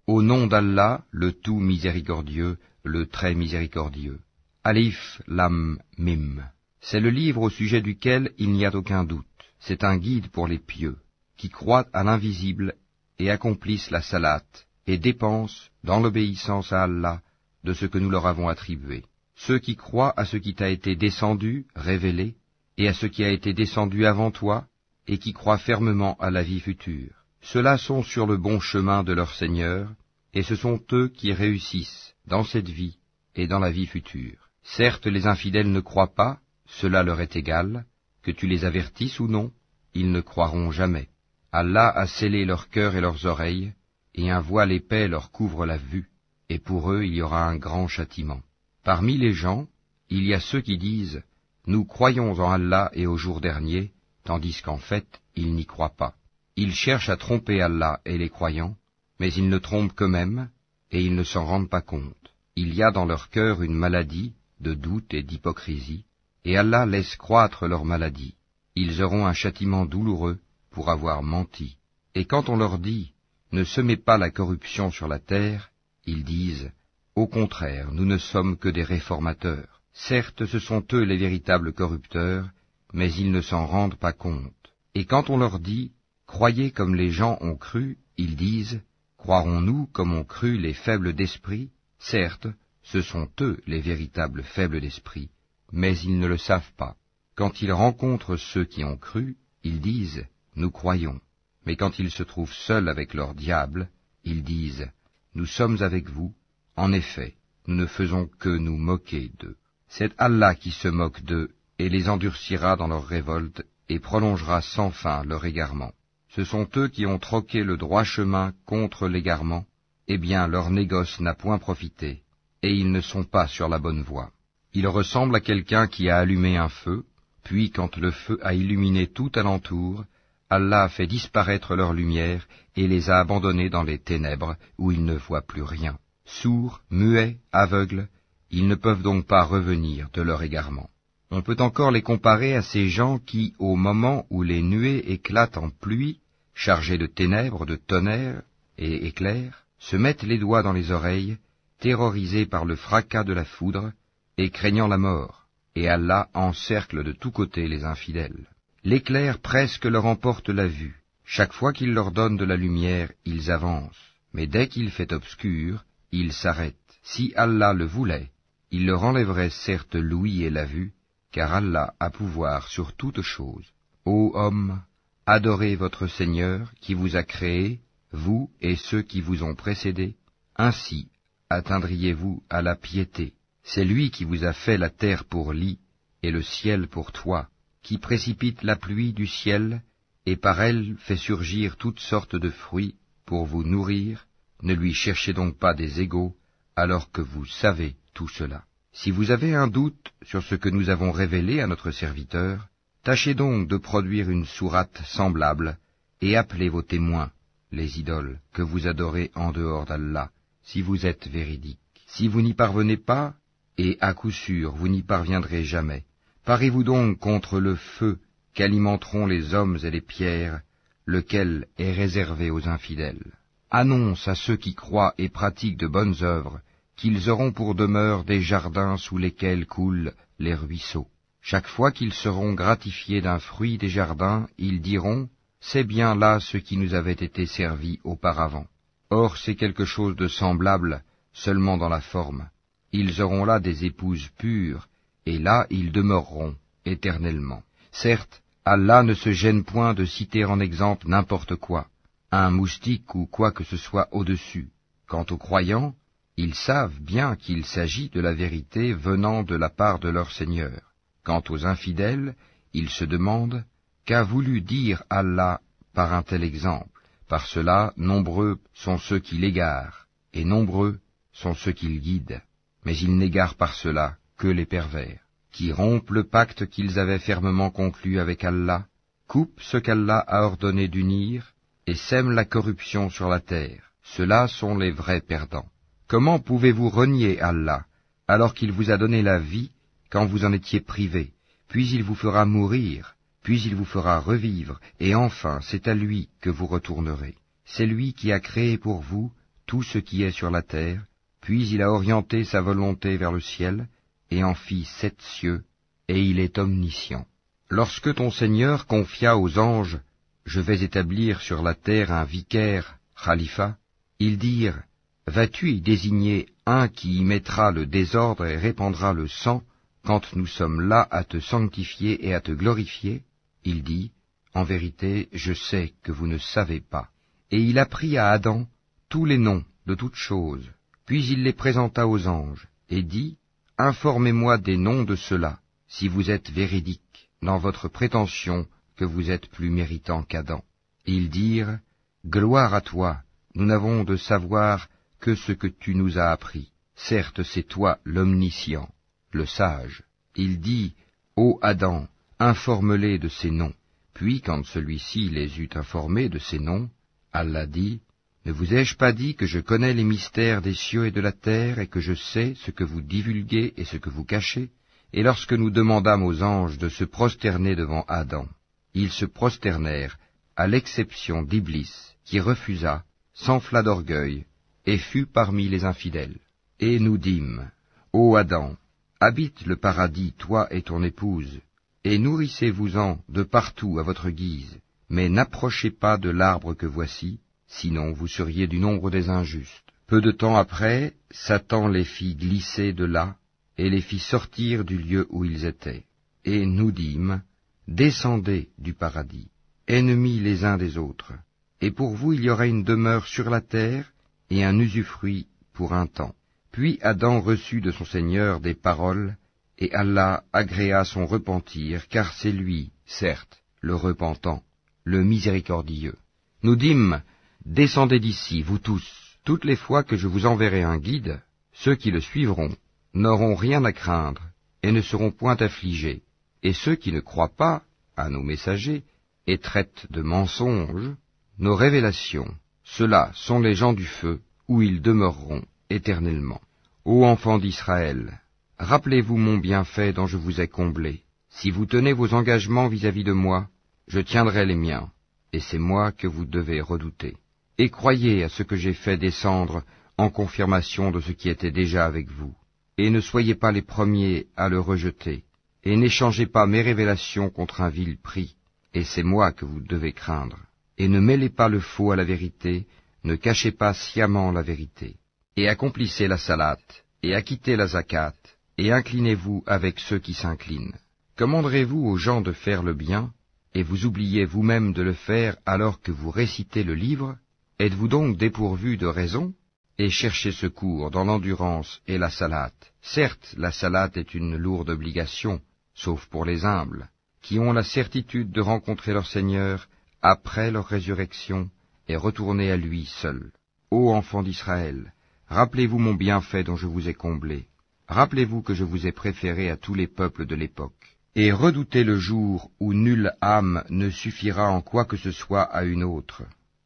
Au nom d'Allah, le tout miséricordieux, le très miséricordieux. Alif, Lam, Mim. C'est le livre au sujet duquel il n'y a aucun doute. C'est un guide pour les pieux, qui croient à l'invisible et accomplissent la salate, et dépensent, dans l'obéissance à Allah, de ce que nous leur avons attribué. Ceux qui croient à ce qui t'a été descendu, révélé, et à ce qui a été descendu avant toi, et qui croient fermement à la vie future. Ceux-là sont sur le bon chemin de leur Seigneur, et ce sont eux qui réussissent dans cette vie et dans la vie future. Certes, les infidèles ne croient pas, cela leur est égal, que tu les avertisses ou non, ils ne croiront jamais. Allah a scellé leur cœur et leurs oreilles, et un voile épais leur couvre la vue, et pour eux il y aura un grand châtiment. Parmi les gens, il y a ceux qui disent « Nous croyons en Allah et au jour dernier », tandis qu'en fait, ils n'y croient pas. Ils cherchent à tromper Allah et les croyants, mais ils ne trompent qu'eux-mêmes, et ils ne s'en rendent pas compte. Il y a dans leur cœur une maladie de doute et d'hypocrisie, et Allah laisse croître leur maladie. Ils auront un châtiment douloureux pour avoir menti. Et quand on leur dit « Ne semez pas la corruption sur la terre », ils disent « Au contraire, nous ne sommes que des réformateurs. » Certes, ce sont eux les véritables corrupteurs, mais ils ne s'en rendent pas compte. Et quand on leur dit « Croyez comme les gens ont cru », ils disent « Croirons-nous comme ont cru les faibles d'esprit ?» Certes, ce sont eux les véritables faibles d'esprit, mais ils ne le savent pas. Quand ils rencontrent ceux qui ont cru, ils disent « Nous croyons ». Mais quand ils se trouvent seuls avec leur diable, ils disent « Nous sommes avec vous, en effet, nous ne faisons que nous moquer d'eux. » C'est Allah qui se moque d'eux et les endurcira dans leur révolte et prolongera sans fin leur égarement. Ce sont eux qui ont troqué le droit chemin contre l'égarement, eh bien leur négoce n'a point profité, et ils ne sont pas sur la bonne voie. Ils ressemblent à quelqu'un qui a allumé un feu, puis quand le feu a illuminé tout alentour, Allah a fait disparaître leur lumière et les a abandonnés dans les ténèbres où ils ne voient plus rien. Sourds, muets, aveugles, ils ne peuvent donc pas revenir de leur égarement. On peut encore les comparer à ces gens qui, au moment où les nuées éclatent en pluie, chargées de ténèbres, de tonnerre et éclairs, se mettent les doigts dans les oreilles, terrorisés par le fracas de la foudre et craignant la mort, et Allah encercle de tous côtés les infidèles. L'éclair presque leur emporte la vue. Chaque fois qu'il leur donne de la lumière, ils avancent, mais dès qu'il fait obscur, ils s'arrêtent. Si Allah le voulait, il leur enlèverait certes l'ouïe et la vue, car Allah a pouvoir sur toute chose. Ô hommes, adorez votre Seigneur qui vous a créé, vous et ceux qui vous ont précédés. Ainsi atteindriez-vous à la piété. C'est lui qui vous a fait la terre pour lit et le ciel pour toit, qui précipite la pluie du ciel et par elle fait surgir toutes sortes de fruits pour vous nourrir. Ne lui cherchez donc pas des égaux, alors que vous savez tout cela. Si vous avez un doute sur ce que nous avons révélé à notre serviteur, tâchez donc de produire une sourate semblable, et appelez vos témoins, les idoles, que vous adorez en dehors d'Allah, si vous êtes véridiques. Si vous n'y parvenez pas, et à coup sûr vous n'y parviendrez jamais, parez-vous donc contre le feu qu'alimenteront les hommes et les pierres, lequel est réservé aux infidèles. Annonce à ceux qui croient et pratiquent de bonnes œuvres, qu'ils auront pour demeure des jardins sous lesquels coulent les ruisseaux. Chaque fois qu'ils seront gratifiés d'un fruit des jardins, ils diront « C'est bien là ce qui nous avait été servi auparavant. » Or c'est quelque chose de semblable, seulement dans la forme. Ils auront là des épouses pures, et là ils demeureront éternellement. Certes, Allah ne se gêne point de citer en exemple n'importe quoi, un moustique ou quoi que ce soit au-dessus. Quant aux croyants, ils savent bien qu'il s'agit de la vérité venant de la part de leur Seigneur. Quant aux infidèles, ils se demandent « Qu'a voulu dire Allah par un tel exemple ?» Par cela, nombreux sont ceux qui l'égarent, et nombreux sont ceux qui le guident. Mais ils n'égarent par cela que les pervers, qui rompent le pacte qu'ils avaient fermement conclu avec Allah, coupent ce qu'Allah a ordonné d'unir, et sèment la corruption sur la terre. Ceux-là sont les vrais perdants. Comment pouvez-vous renier Allah, alors qu'il vous a donné la vie quand vous en étiez privés, puis il vous fera mourir, puis il vous fera revivre, et enfin c'est à lui que vous retournerez. C'est lui qui a créé pour vous tout ce qui est sur la terre, puis il a orienté sa volonté vers le ciel, et en fit 7 cieux, et il est omniscient. Lorsque ton Seigneur confia aux anges, « Je vais établir sur la terre un vicaire, khalifa », ils dirent, « Vas-tu y désigner un qui y mettra le désordre et répandra le sang, quand nous sommes là à te sanctifier et à te glorifier ?» Il dit, « En vérité, je sais que vous ne savez pas. » Et il apprit à Adam tous les noms de toutes choses. Puis il les présenta aux anges, et dit, « Informez-moi des noms de ceux-là, si vous êtes véridiques dans votre prétention que vous êtes plus méritant qu'Adam. » Ils dirent, « Gloire à toi, nous n'avons de savoir que ce que tu nous as appris. Certes, c'est toi l'omniscient, le sage. » Il dit, « Ô Adam, informe-les de ces noms. » Puis, quand celui-ci les eut informés de ces noms, Allah dit, « Ne vous ai-je pas dit que je connais les mystères des cieux et de la terre, et que je sais ce que vous divulguez et ce que vous cachez ?» Et lorsque nous demandâmes aux anges de se prosterner devant Adam, ils se prosternèrent, à l'exception d'Iblis, qui refusa, s'enfla d'orgueil, et fut parmi les infidèles. Et nous dîmes, « Ô Adam, habite le paradis, toi et ton épouse, et nourrissez-vous-en de partout à votre guise, mais n'approchez pas de l'arbre que voici, sinon vous seriez du nombre des injustes. » Peu de temps après, Satan les fit glisser de là, et les fit sortir du lieu où ils étaient. Et nous dîmes, « Descendez du paradis, ennemis les uns des autres, et pour vous il y aura une demeure sur la terre, et un usufruit pour un temps. » Puis Adam reçut de son Seigneur des paroles, et Allah agréa son repentir, car c'est lui, certes, le repentant, le miséricordieux. Nous dîmes, « Descendez d'ici, vous tous, toutes les fois que je vous enverrai un guide, ceux qui le suivront n'auront rien à craindre, et ne seront point affligés, et ceux qui ne croient pas à nos messagers, et traitent de mensonges nos révélations, ceux-là sont les gens du feu, où ils demeureront éternellement. Ô enfants d'Israël, rappelez-vous mon bienfait dont je vous ai comblé. Si vous tenez vos engagements vis-à-vis de moi, je tiendrai les miens, et c'est moi que vous devez redouter. Et croyez à ce que j'ai fait descendre en confirmation de ce qui était déjà avec vous. Et ne soyez pas les premiers à le rejeter, et n'échangez pas mes révélations contre un vil prix, et c'est moi que vous devez craindre. Et ne mêlez pas le faux à la vérité, ne cachez pas sciemment la vérité. Et accomplissez la salate, et acquittez la zakat, et inclinez-vous avec ceux qui s'inclinent. Commanderez-vous aux gens de faire le bien, et vous oubliez vous-même de le faire alors que vous récitez le livre? Êtes-vous donc dépourvu de raison? Et cherchez secours dans l'endurance et la salate. Certes, la salate est une lourde obligation, sauf pour les humbles, qui ont la certitude de rencontrer leur Seigneur après leur résurrection et retourner à lui seul. Ô enfants d'Israël, rappelez-vous mon bienfait dont je vous ai comblé. Rappelez-vous que je vous ai préféré à tous les peuples de l'époque. Et redoutez le jour où nulle âme ne suffira en quoi que ce soit à une autre,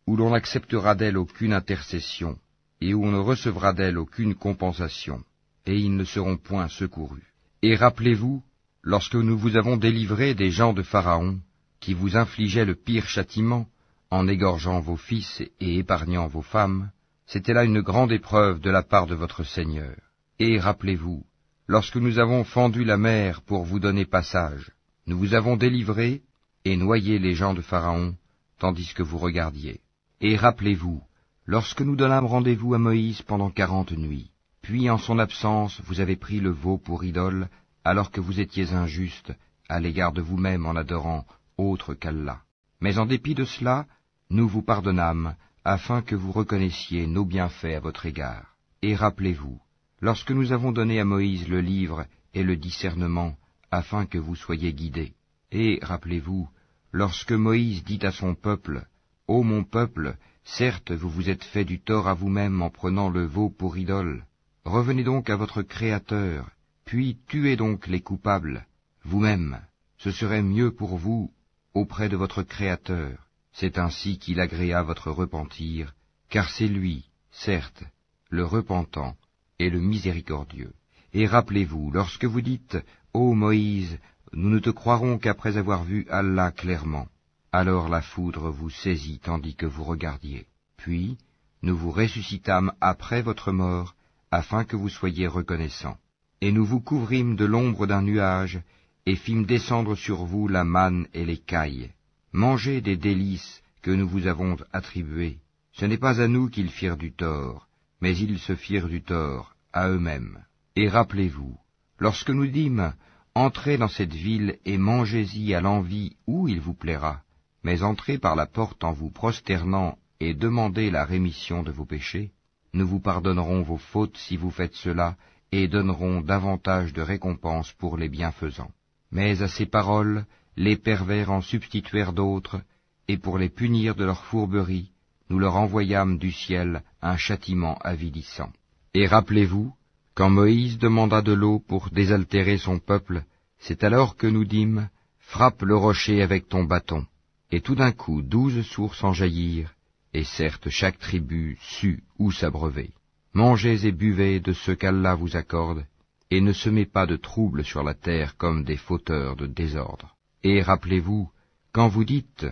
où l'on n'acceptera d'elle aucune intercession, et où on ne recevra d'elle aucune compensation, et ils ne seront point secourus. Et rappelez-vous, lorsque nous vous avons délivré des gens de Pharaon, qui vous infligeaient le pire châtiment, en égorgeant vos fils et épargnant vos femmes, c'était là une grande épreuve de la part de votre Seigneur. Et rappelez-vous, lorsque nous avons fendu la mer pour vous donner passage, nous vous avons délivré et noyé les gens de Pharaon, tandis que vous regardiez. Et rappelez-vous, lorsque nous donnâmes rendez-vous à Moïse pendant 40 nuits, puis en son absence vous avez pris le veau pour idole, alors que vous étiez injuste à l'égard de vous-même en adorant autre qu'Allah. Mais en dépit de cela, nous vous pardonnâmes, afin que vous reconnaissiez nos bienfaits à votre égard. Et rappelez-vous, lorsque nous avons donné à Moïse le livre et le discernement, afin que vous soyez guidés. Et rappelez-vous, lorsque Moïse dit à son peuple, « Ô mon peuple, certes vous vous êtes fait du tort à vous-même en prenant le veau pour idole. Revenez donc à votre Créateur, puis tuez donc les coupables, vous-même. Ce serait mieux pour vous auprès de votre Créateur. C'est ainsi qu'il agréa votre repentir, car c'est lui, certes, le repentant et le miséricordieux. Et rappelez-vous, lorsque vous dites, « Ô Moïse, nous ne te croirons qu'après avoir vu Allah clairement. » Alors la foudre vous saisit tandis que vous regardiez. Puis, nous vous ressuscitâmes après votre mort, afin que vous soyez reconnaissants. Et nous vous couvrîmes de l'ombre d'un nuage, et fîmes descendre sur vous la manne et l'écaille. Mangez des délices que nous vous avons attribuées. Ce n'est pas à nous qu'ils firent du tort, mais ils se firent du tort à eux-mêmes. Et rappelez-vous, lorsque nous dîmes, entrez dans cette ville et mangez-y à l'envi où il vous plaira, mais entrez par la porte en vous prosternant et demandez la rémission de vos péchés. Nous vous pardonnerons vos fautes si vous faites cela, et donnerons davantage de récompenses pour les bienfaisants. Mais à ces paroles, les pervers en substituèrent d'autres, et pour les punir de leur fourberie, nous leur envoyâmes du ciel un châtiment avilissant. Et rappelez-vous, quand Moïse demanda de l'eau pour désaltérer son peuple, c'est alors que nous dîmes, frappe le rocher avec ton bâton. Et tout d'un coup 12 sources en jaillirent, et certes chaque tribu sut où s'abreuver. Mangez et buvez de ce qu'Allah vous accorde, et ne semez pas de trouble sur la terre comme des fauteurs de désordre. Et rappelez-vous, quand vous dites,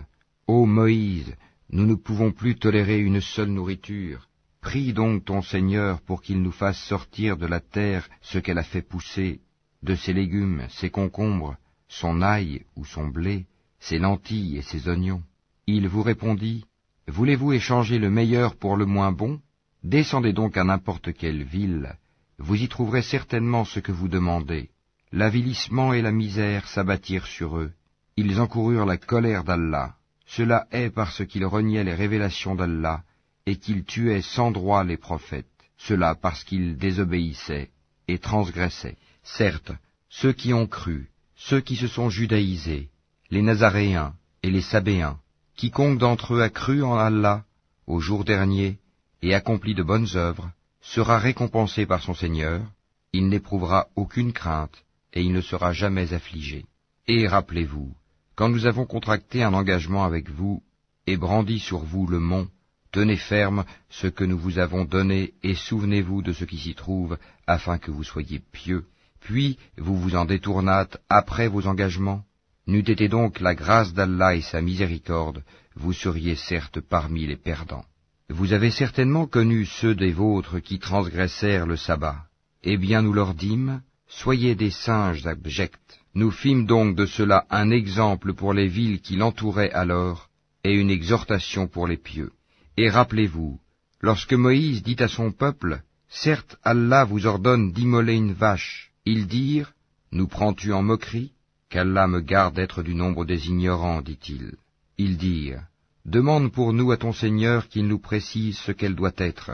ô Moïse, nous ne pouvons plus tolérer une seule nourriture, prie donc ton Seigneur pour qu'il nous fasse sortir de la terre ce qu'elle a fait pousser, de ses légumes, ses concombres, son ail ou son blé, ses lentilles et ses oignons. Il vous répondit, voulez-vous échanger le meilleur pour le moins bon? Descendez donc à n'importe quelle ville, vous y trouverez certainement ce que vous demandez. L'avilissement et la misère s'abattirent sur eux. Ils encoururent la colère d'Allah. Cela est parce qu'ils reniaient les révélations d'Allah et qu'ils tuaient sans droit les prophètes. Cela parce qu'ils désobéissaient et transgressaient. Certes, ceux qui ont cru, ceux qui se sont judaïsés, les Nazaréens et les Sabéens, quiconque d'entre eux a cru en Allah au jour dernier et accompli de bonnes œuvres, sera récompensé par son Seigneur, il n'éprouvera aucune crainte, et il ne sera jamais affligé. Et rappelez-vous, quand nous avons contracté un engagement avec vous, et brandi sur vous le mont, tenez ferme ce que nous vous avons donné, et souvenez-vous de ce qui s'y trouve, afin que vous soyez pieux. Puis vous vous en détournâtes après vos engagements. N'eût été donc la grâce d'Allah et sa miséricorde, vous seriez certes parmi les perdants. Vous avez certainement connu ceux des vôtres qui transgressèrent le sabbat. Eh bien nous leur dîmes, soyez des singes abjects. Nous fîmes donc de cela un exemple pour les villes qui l'entouraient alors, et une exhortation pour les pieux. Et rappelez-vous, lorsque Moïse dit à son peuple, « Certes, Allah vous ordonne d'immoler une vache », ils dirent, « Nous prends-tu en moquerie ?» Qu'Allah me garde d'être du nombre des ignorants, dit-il. Ils dirent, « Demande pour nous à ton Seigneur qu'il nous précise ce qu'elle doit être. »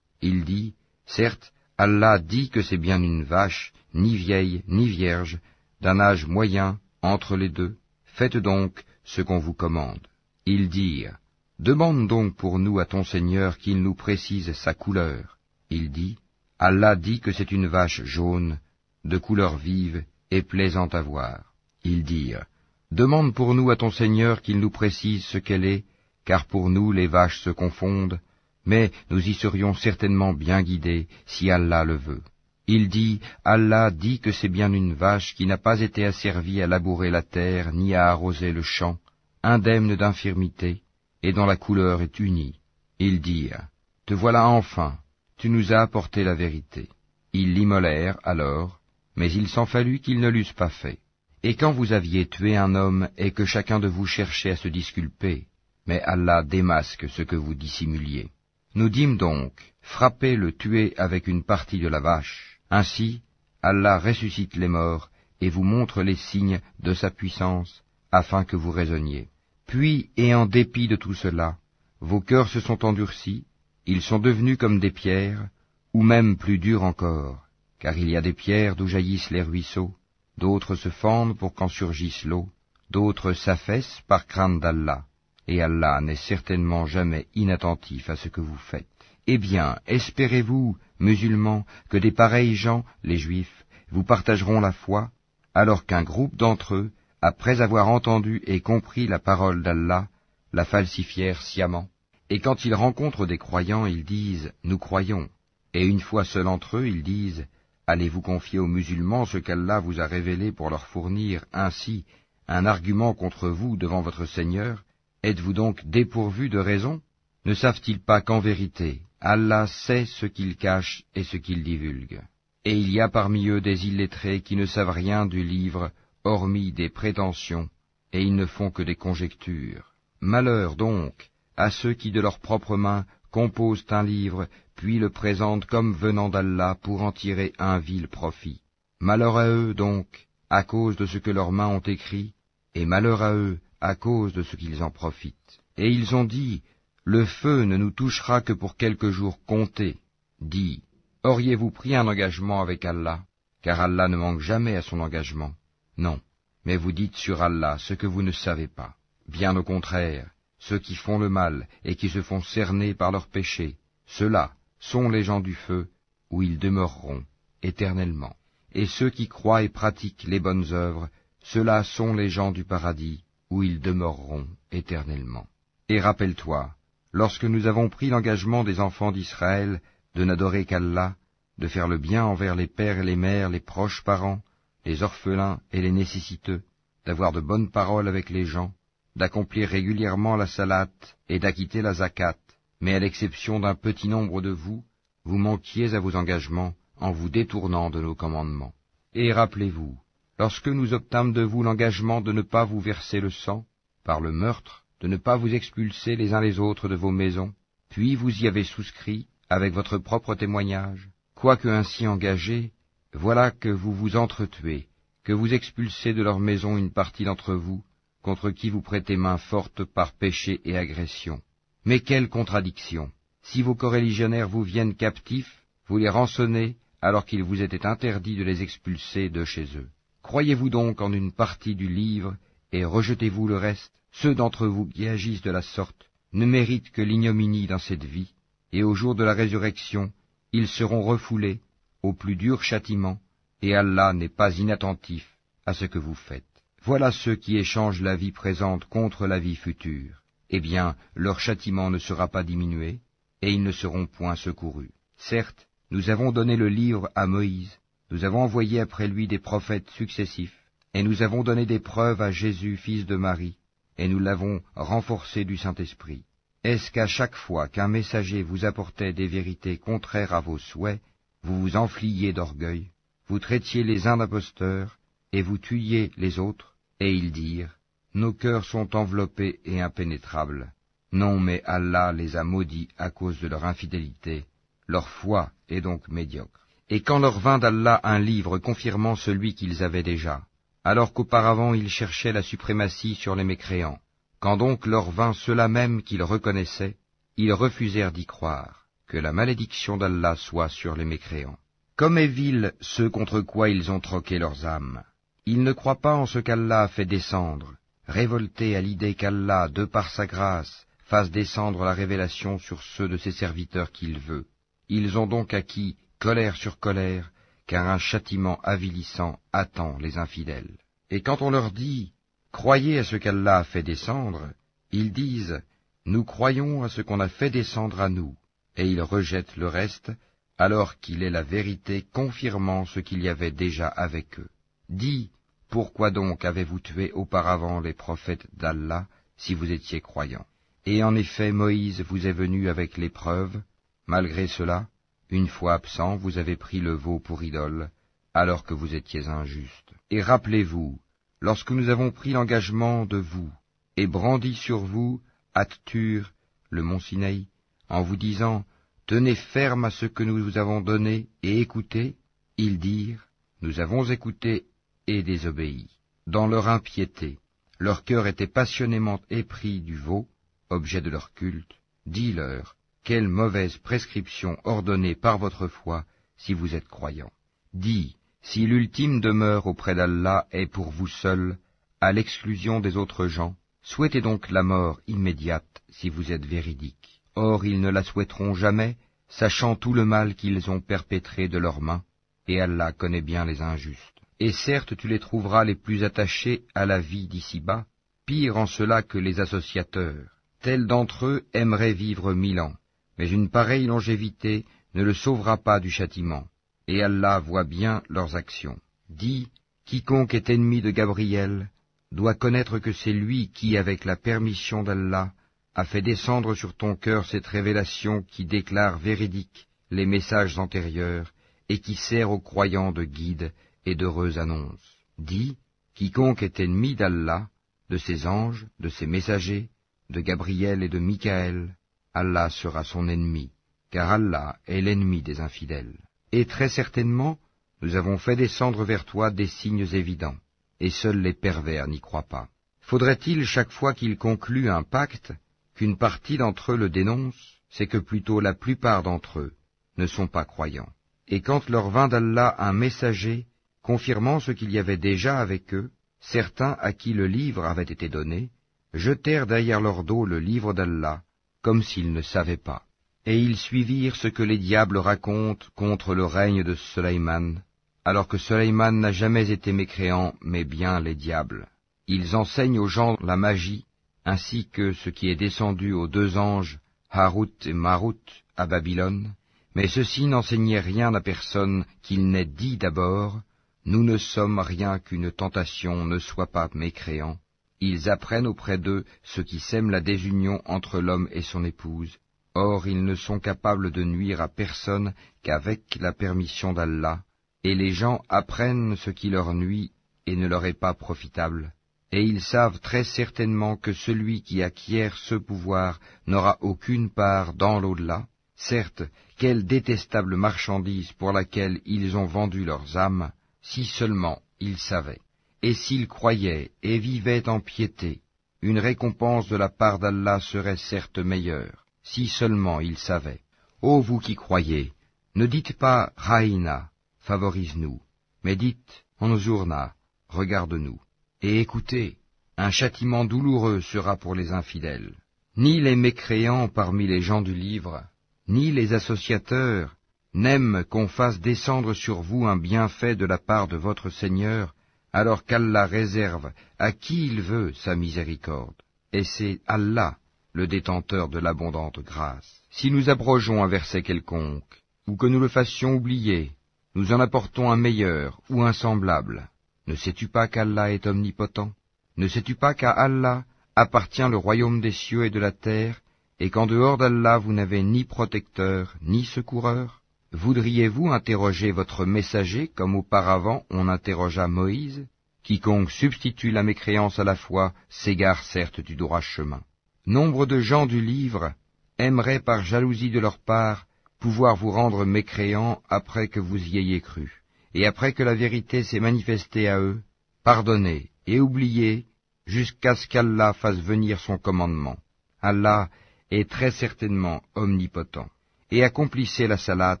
Il dit, « Certes, Allah dit que c'est bien une vache, ni vieille, ni vierge, d'un âge moyen, entre les deux. Faites donc ce qu'on vous commande. » Ils dirent, « Demande donc pour nous à ton Seigneur qu'il nous précise sa couleur. » Il dit, « Allah dit que c'est une vache jaune, de couleur vive et plaisante à voir. » Ils dirent, « Demande pour nous à ton Seigneur qu'il nous précise ce qu'elle est, car pour nous les vaches se confondent, mais nous y serions certainement bien guidés si Allah le veut. » Il dit, « Allah dit que c'est bien une vache qui n'a pas été asservie à labourer la terre ni à arroser le champ, indemne d'infirmité, et dont la couleur est unie. » Ils dirent, « Te voilà enfin, tu nous as apporté la vérité. » Ils l'immolèrent alors, mais il s'en fallut qu'ils ne l'eussent pas fait. Et quand vous aviez tué un homme et que chacun de vous cherchait à se disculper, mais Allah démasque ce que vous dissimuliez. Nous dîmes donc, frappez-le, tuez avec une partie de la vache. Ainsi, Allah ressuscite les morts et vous montre les signes de sa puissance, afin que vous raisonniez. Puis, et en dépit de tout cela, vos cœurs se sont endurcis, ils sont devenus comme des pierres, ou même plus durs encore, car il y a des pierres d'où jaillissent les ruisseaux, d'autres se fendent pour qu'en surgisse l'eau, d'autres s'affaissent par crainte d'Allah, et Allah n'est certainement jamais inattentif à ce que vous faites. Eh bien, espérez-vous, musulmans, que des pareils gens, les Juifs, vous partageront la foi, alors qu'un groupe d'entre eux, après avoir entendu et compris la parole d'Allah, la falsifièrent sciemment. Et quand ils rencontrent des croyants, ils disent « Nous croyons ». Et une fois seuls entre eux, ils disent « Allez-vous confier aux musulmans ce qu'Allah vous a révélé pour leur fournir ainsi un argument contre vous devant votre Seigneur? Êtes-vous donc dépourvus de raison? Ne savent-ils pas qu'en vérité, Allah sait ce qu'ils cachent et ce qu'ils divulguent. Et il y a parmi eux des illettrés qui ne savent rien du livre, hormis des prétentions, et ils ne font que des conjectures. Malheur donc à ceux qui de leurs propres mains composent un livre, puis le présentent comme venant d'Allah pour en tirer un vil profit. Malheur à eux donc, à cause de ce que leurs mains ont écrit, et malheur à eux à cause de ce qu'ils en profitent. Et ils ont dit, le feu ne nous touchera que pour quelques jours comptés. Dis, auriez-vous pris un engagement avec Allah, car Allah ne manque jamais à son engagement? Non, mais vous dites sur Allah ce que vous ne savez pas. Bien au contraire, ceux qui font le mal et qui se font cerner par leurs péchés, ceux-là sont les gens du feu, où ils demeureront éternellement. Et ceux qui croient et pratiquent les bonnes œuvres, ceux-là sont les gens du paradis, où ils demeureront éternellement. Et rappelle-toi, lorsque nous avons pris l'engagement des enfants d'Israël de n'adorer qu'Allah, de faire le bien envers les pères et les mères, les proches parents, les orphelins et les nécessiteux, d'avoir de bonnes paroles avec les gens, d'accomplir régulièrement la salate et d'acquitter la zakat, mais à l'exception d'un petit nombre de vous, vous manquiez à vos engagements en vous détournant de nos commandements. Et rappelez-vous, lorsque nous obtîmes de vous l'engagement de ne pas vous verser le sang, par le meurtre, de ne pas vous expulser les uns les autres de vos maisons, puis vous y avez souscrit avec votre propre témoignage, quoique ainsi engagés, voilà que vous vous entretuez, que vous expulsez de leur maison une partie d'entre vous, contre qui vous prêtez main forte par péché et agression. Mais quelle contradiction! Si vos coreligionnaires vous viennent captifs, vous les rançonnez, alors qu'il vous était interdit de les expulser de chez eux. Croyez-vous donc en une partie du livre, et rejetez-vous le reste? Ceux d'entre vous qui agissent de la sorte ne méritent que l'ignominie dans cette vie, et au jour de la résurrection, ils seront refoulés au plus dur châtiment, et Allah n'est pas inattentif à ce que vous faites. Voilà ceux qui échangent la vie présente contre la vie future. Eh bien, leur châtiment ne sera pas diminué, et ils ne seront point secourus. Certes, nous avons donné le livre à Moïse, nous avons envoyé après lui des prophètes successifs, et nous avons donné des preuves à Jésus, fils de Marie, et nous l'avons renforcé du Saint-Esprit. Est-ce qu'à chaque fois qu'un messager vous apportait des vérités contraires à vos souhaits, vous vous enfliez d'orgueil, vous traitiez les uns d'imposteurs, et vous tuiez les autres, et ils dirent, nos cœurs sont enveloppés et impénétrables. Non, mais Allah les a maudits à cause de leur infidélité, leur foi est donc médiocre. Et quand leur vint d'Allah un livre confirmant celui qu'ils avaient déjà, alors qu'auparavant ils cherchaient la suprématie sur les mécréants, quand donc leur vint ceux-là même qu'ils reconnaissaient, ils refusèrent d'y croire, que la malédiction d'Allah soit sur les mécréants. Comme est vil ceux contre quoi ils ont troqué leurs âmes. Ils ne croient pas en ce qu'Allah a fait descendre, révoltés à l'idée qu'Allah, de par sa grâce, fasse descendre la révélation sur ceux de ses serviteurs qu'il veut. Ils ont donc acquis colère sur colère, car un châtiment avilissant attend les infidèles. Et quand on leur dit « Croyez à ce qu'Allah a fait descendre », ils disent « Nous croyons à ce qu'on a fait descendre à nous », et ils rejettent le reste, alors qu'il est la vérité confirmant ce qu'il y avait déjà avec eux. Dis, pourquoi donc avez-vous tué auparavant les prophètes d'Allah, si vous étiez croyants? Et en effet, Moïse vous est venu avec l'épreuve. Malgré cela, une fois absent, vous avez pris le veau pour idole, alors que vous étiez injuste. Et rappelez-vous, lorsque nous avons pris l'engagement de vous, et brandi sur vous, At-Tur, le mont Sinaï, en vous disant, tenez ferme à ce que nous vous avons donné, et écoutez, ils dirent, nous avons écouté et désobéi. Dans leur impiété, leur cœur était passionnément épris du veau, objet de leur culte. Dis-leur, quelle mauvaise prescription ordonnée par votre foi, si vous êtes croyants. Dis, si l'ultime demeure auprès d'Allah est pour vous seuls, à l'exclusion des autres gens, souhaitez donc la mort immédiate, si vous êtes véridiques. Or ils ne la souhaiteront jamais, sachant tout le mal qu'ils ont perpétré de leurs mains, et Allah connaît bien les injustes. Et certes tu les trouveras les plus attachés à la vie d'ici-bas, pire en cela que les associateurs. Tels d'entre eux aimeraient vivre 1000 ans, mais une pareille longévité ne le sauvera pas du châtiment, et Allah voit bien leurs actions. Dis, quiconque est ennemi de Gabriel doit connaître que c'est lui qui, avec la permission d'Allah, a fait descendre sur ton cœur cette révélation qui déclare véridiques les messages antérieurs et qui sert aux croyants de guide et d'heureuse annonce. Dis, quiconque est ennemi d'Allah, de ses anges, de ses messagers, de Gabriel et de Michaël, Allah sera son ennemi, car Allah est l'ennemi des infidèles. Et très certainement, nous avons fait descendre vers toi des signes évidents, et seuls les pervers n'y croient pas. Faudrait-il chaque fois qu'ils concluent un pacte, qu'une partie d'entre eux le dénonce? C'est que plutôt la plupart d'entre eux ne sont pas croyants. Et quand leur vint d'Allah un messager, confirmant ce qu'il y avait déjà avec eux, certains à qui le livre avait été donné, jetèrent derrière leur dos le livre d'Allah, comme s'ils ne savaient pas. Et ils suivirent ce que les diables racontent contre le règne de Sulayman, alors que Sulayman n'a jamais été mécréant, mais bien les diables. Ils enseignent aux gens la magie, ainsi que ce qui est descendu aux deux anges, Harut et Marut, à Babylone, mais ceux-ci n'enseignaient rien à personne qu'il n'ait dit d'abord, « Nous ne sommes rien qu'une tentation, ne sois pas mécréant ». Ils apprennent auprès d'eux ce qui sème la désunion entre l'homme et son épouse. Or ils ne sont capables de nuire à personne qu'avec la permission d'Allah, et les gens apprennent ce qui leur nuit et ne leur est pas profitable. Et ils savent très certainement que celui qui acquiert ce pouvoir n'aura aucune part dans l'au-delà. Certes, quelle détestable marchandise pour laquelle ils ont vendu leurs âmes, si seulement ils savaient. Et s'ils croyaient et vivaient en piété, une récompense de la part d'Allah serait certes meilleure, si seulement ils savaient. Ô vous qui croyez, ne dites pas « Raïna », favorise-nous, mais dites « Anzurna », regarde-nous. Et écoutez, un châtiment douloureux sera pour les infidèles. Ni les mécréants parmi les gens du livre, ni les associateurs, n'aiment qu'on fasse descendre sur vous un bienfait de la part de votre Seigneur, alors qu'Allah réserve à qui il veut sa miséricorde. Et c'est Allah, le détenteur de l'abondante grâce. Si nous abrogeons un verset quelconque, ou que nous le fassions oublier, nous en apportons un meilleur ou un semblable. Ne sais-tu pas qu'Allah est omnipotent? Ne sais-tu pas qu'à Allah appartient le royaume des cieux et de la terre, et qu'en dehors d'Allah vous n'avez ni protecteur, ni secoureur? Voudriez-vous interroger votre messager comme auparavant on interrogea Moïse? Quiconque substitue la mécréance à la foi s'égare certes du droit chemin. Nombre de gens du livre aimeraient par jalousie de leur part pouvoir vous rendre mécréants après que vous y ayez cru. Et après que la vérité s'est manifestée à eux, pardonnez et oubliez jusqu'à ce qu'Allah fasse venir son commandement. Allah est très certainement omnipotent. Et accomplissez la salat,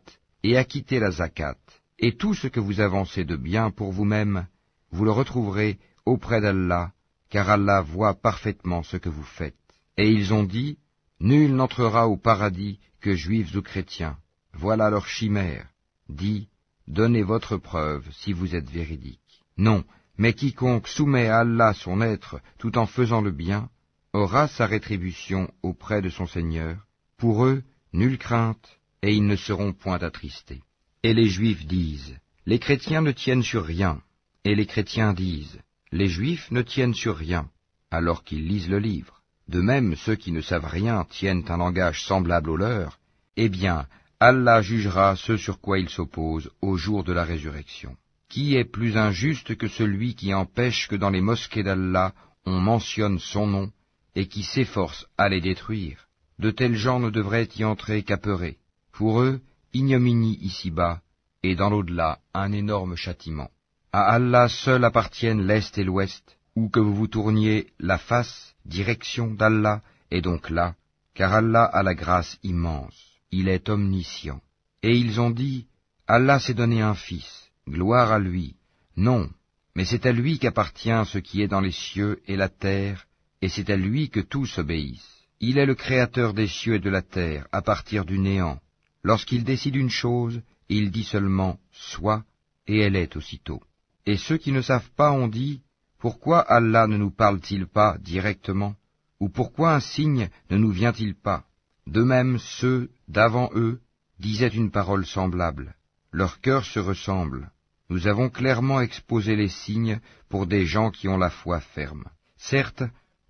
et acquittez la zakat, et tout ce que vous avancez de bien pour vous-même, vous le retrouverez auprès d'Allah, car Allah voit parfaitement ce que vous faites. Et ils ont dit, nul n'entrera au paradis que juifs ou chrétiens. Voilà leur chimère. Dis, donnez votre preuve si vous êtes véridique. Non, mais quiconque soumet à Allah son être tout en faisant le bien, aura sa rétribution auprès de son Seigneur. Pour eux, nulle crainte, et ils ne seront point attristés. Et les Juifs disent, les chrétiens ne tiennent sur rien. Et les chrétiens disent, les Juifs ne tiennent sur rien, alors qu'ils lisent le livre. De même, ceux qui ne savent rien tiennent un langage semblable au leur. Eh bien, Allah jugera ce sur quoi ils s'opposent au jour de la résurrection. Qui est plus injuste que celui qui empêche que dans les mosquées d'Allah on mentionne son nom et qui s'efforce à les détruire? De tels gens ne devraient y entrer qu'apeurés. Pour eux, ignominie ici-bas, et dans l'au-delà, un énorme châtiment. À Allah seul appartiennent l'Est et l'Ouest, où que vous vous tourniez la face, direction d'Allah, est donc là, car Allah a la grâce immense. Il est omniscient. Et ils ont dit, Allah s'est donné un fils, gloire à lui. Non, mais c'est à lui qu'appartient ce qui est dans les cieux et la terre, et c'est à lui que tous obéissent. Il est le créateur des cieux et de la terre, à partir du néant. Lorsqu'il décide une chose, il dit seulement « sois » et elle est aussitôt. Et ceux qui ne savent pas ont dit « Pourquoi Allah ne nous parle-t-il pas directement ?» ou « Pourquoi un signe ne nous vient-il pas ?» De même, ceux d'avant eux disaient une parole semblable. Leurs cœurs se ressemblent. Nous avons clairement exposé les signes pour des gens qui ont la foi ferme. Certes,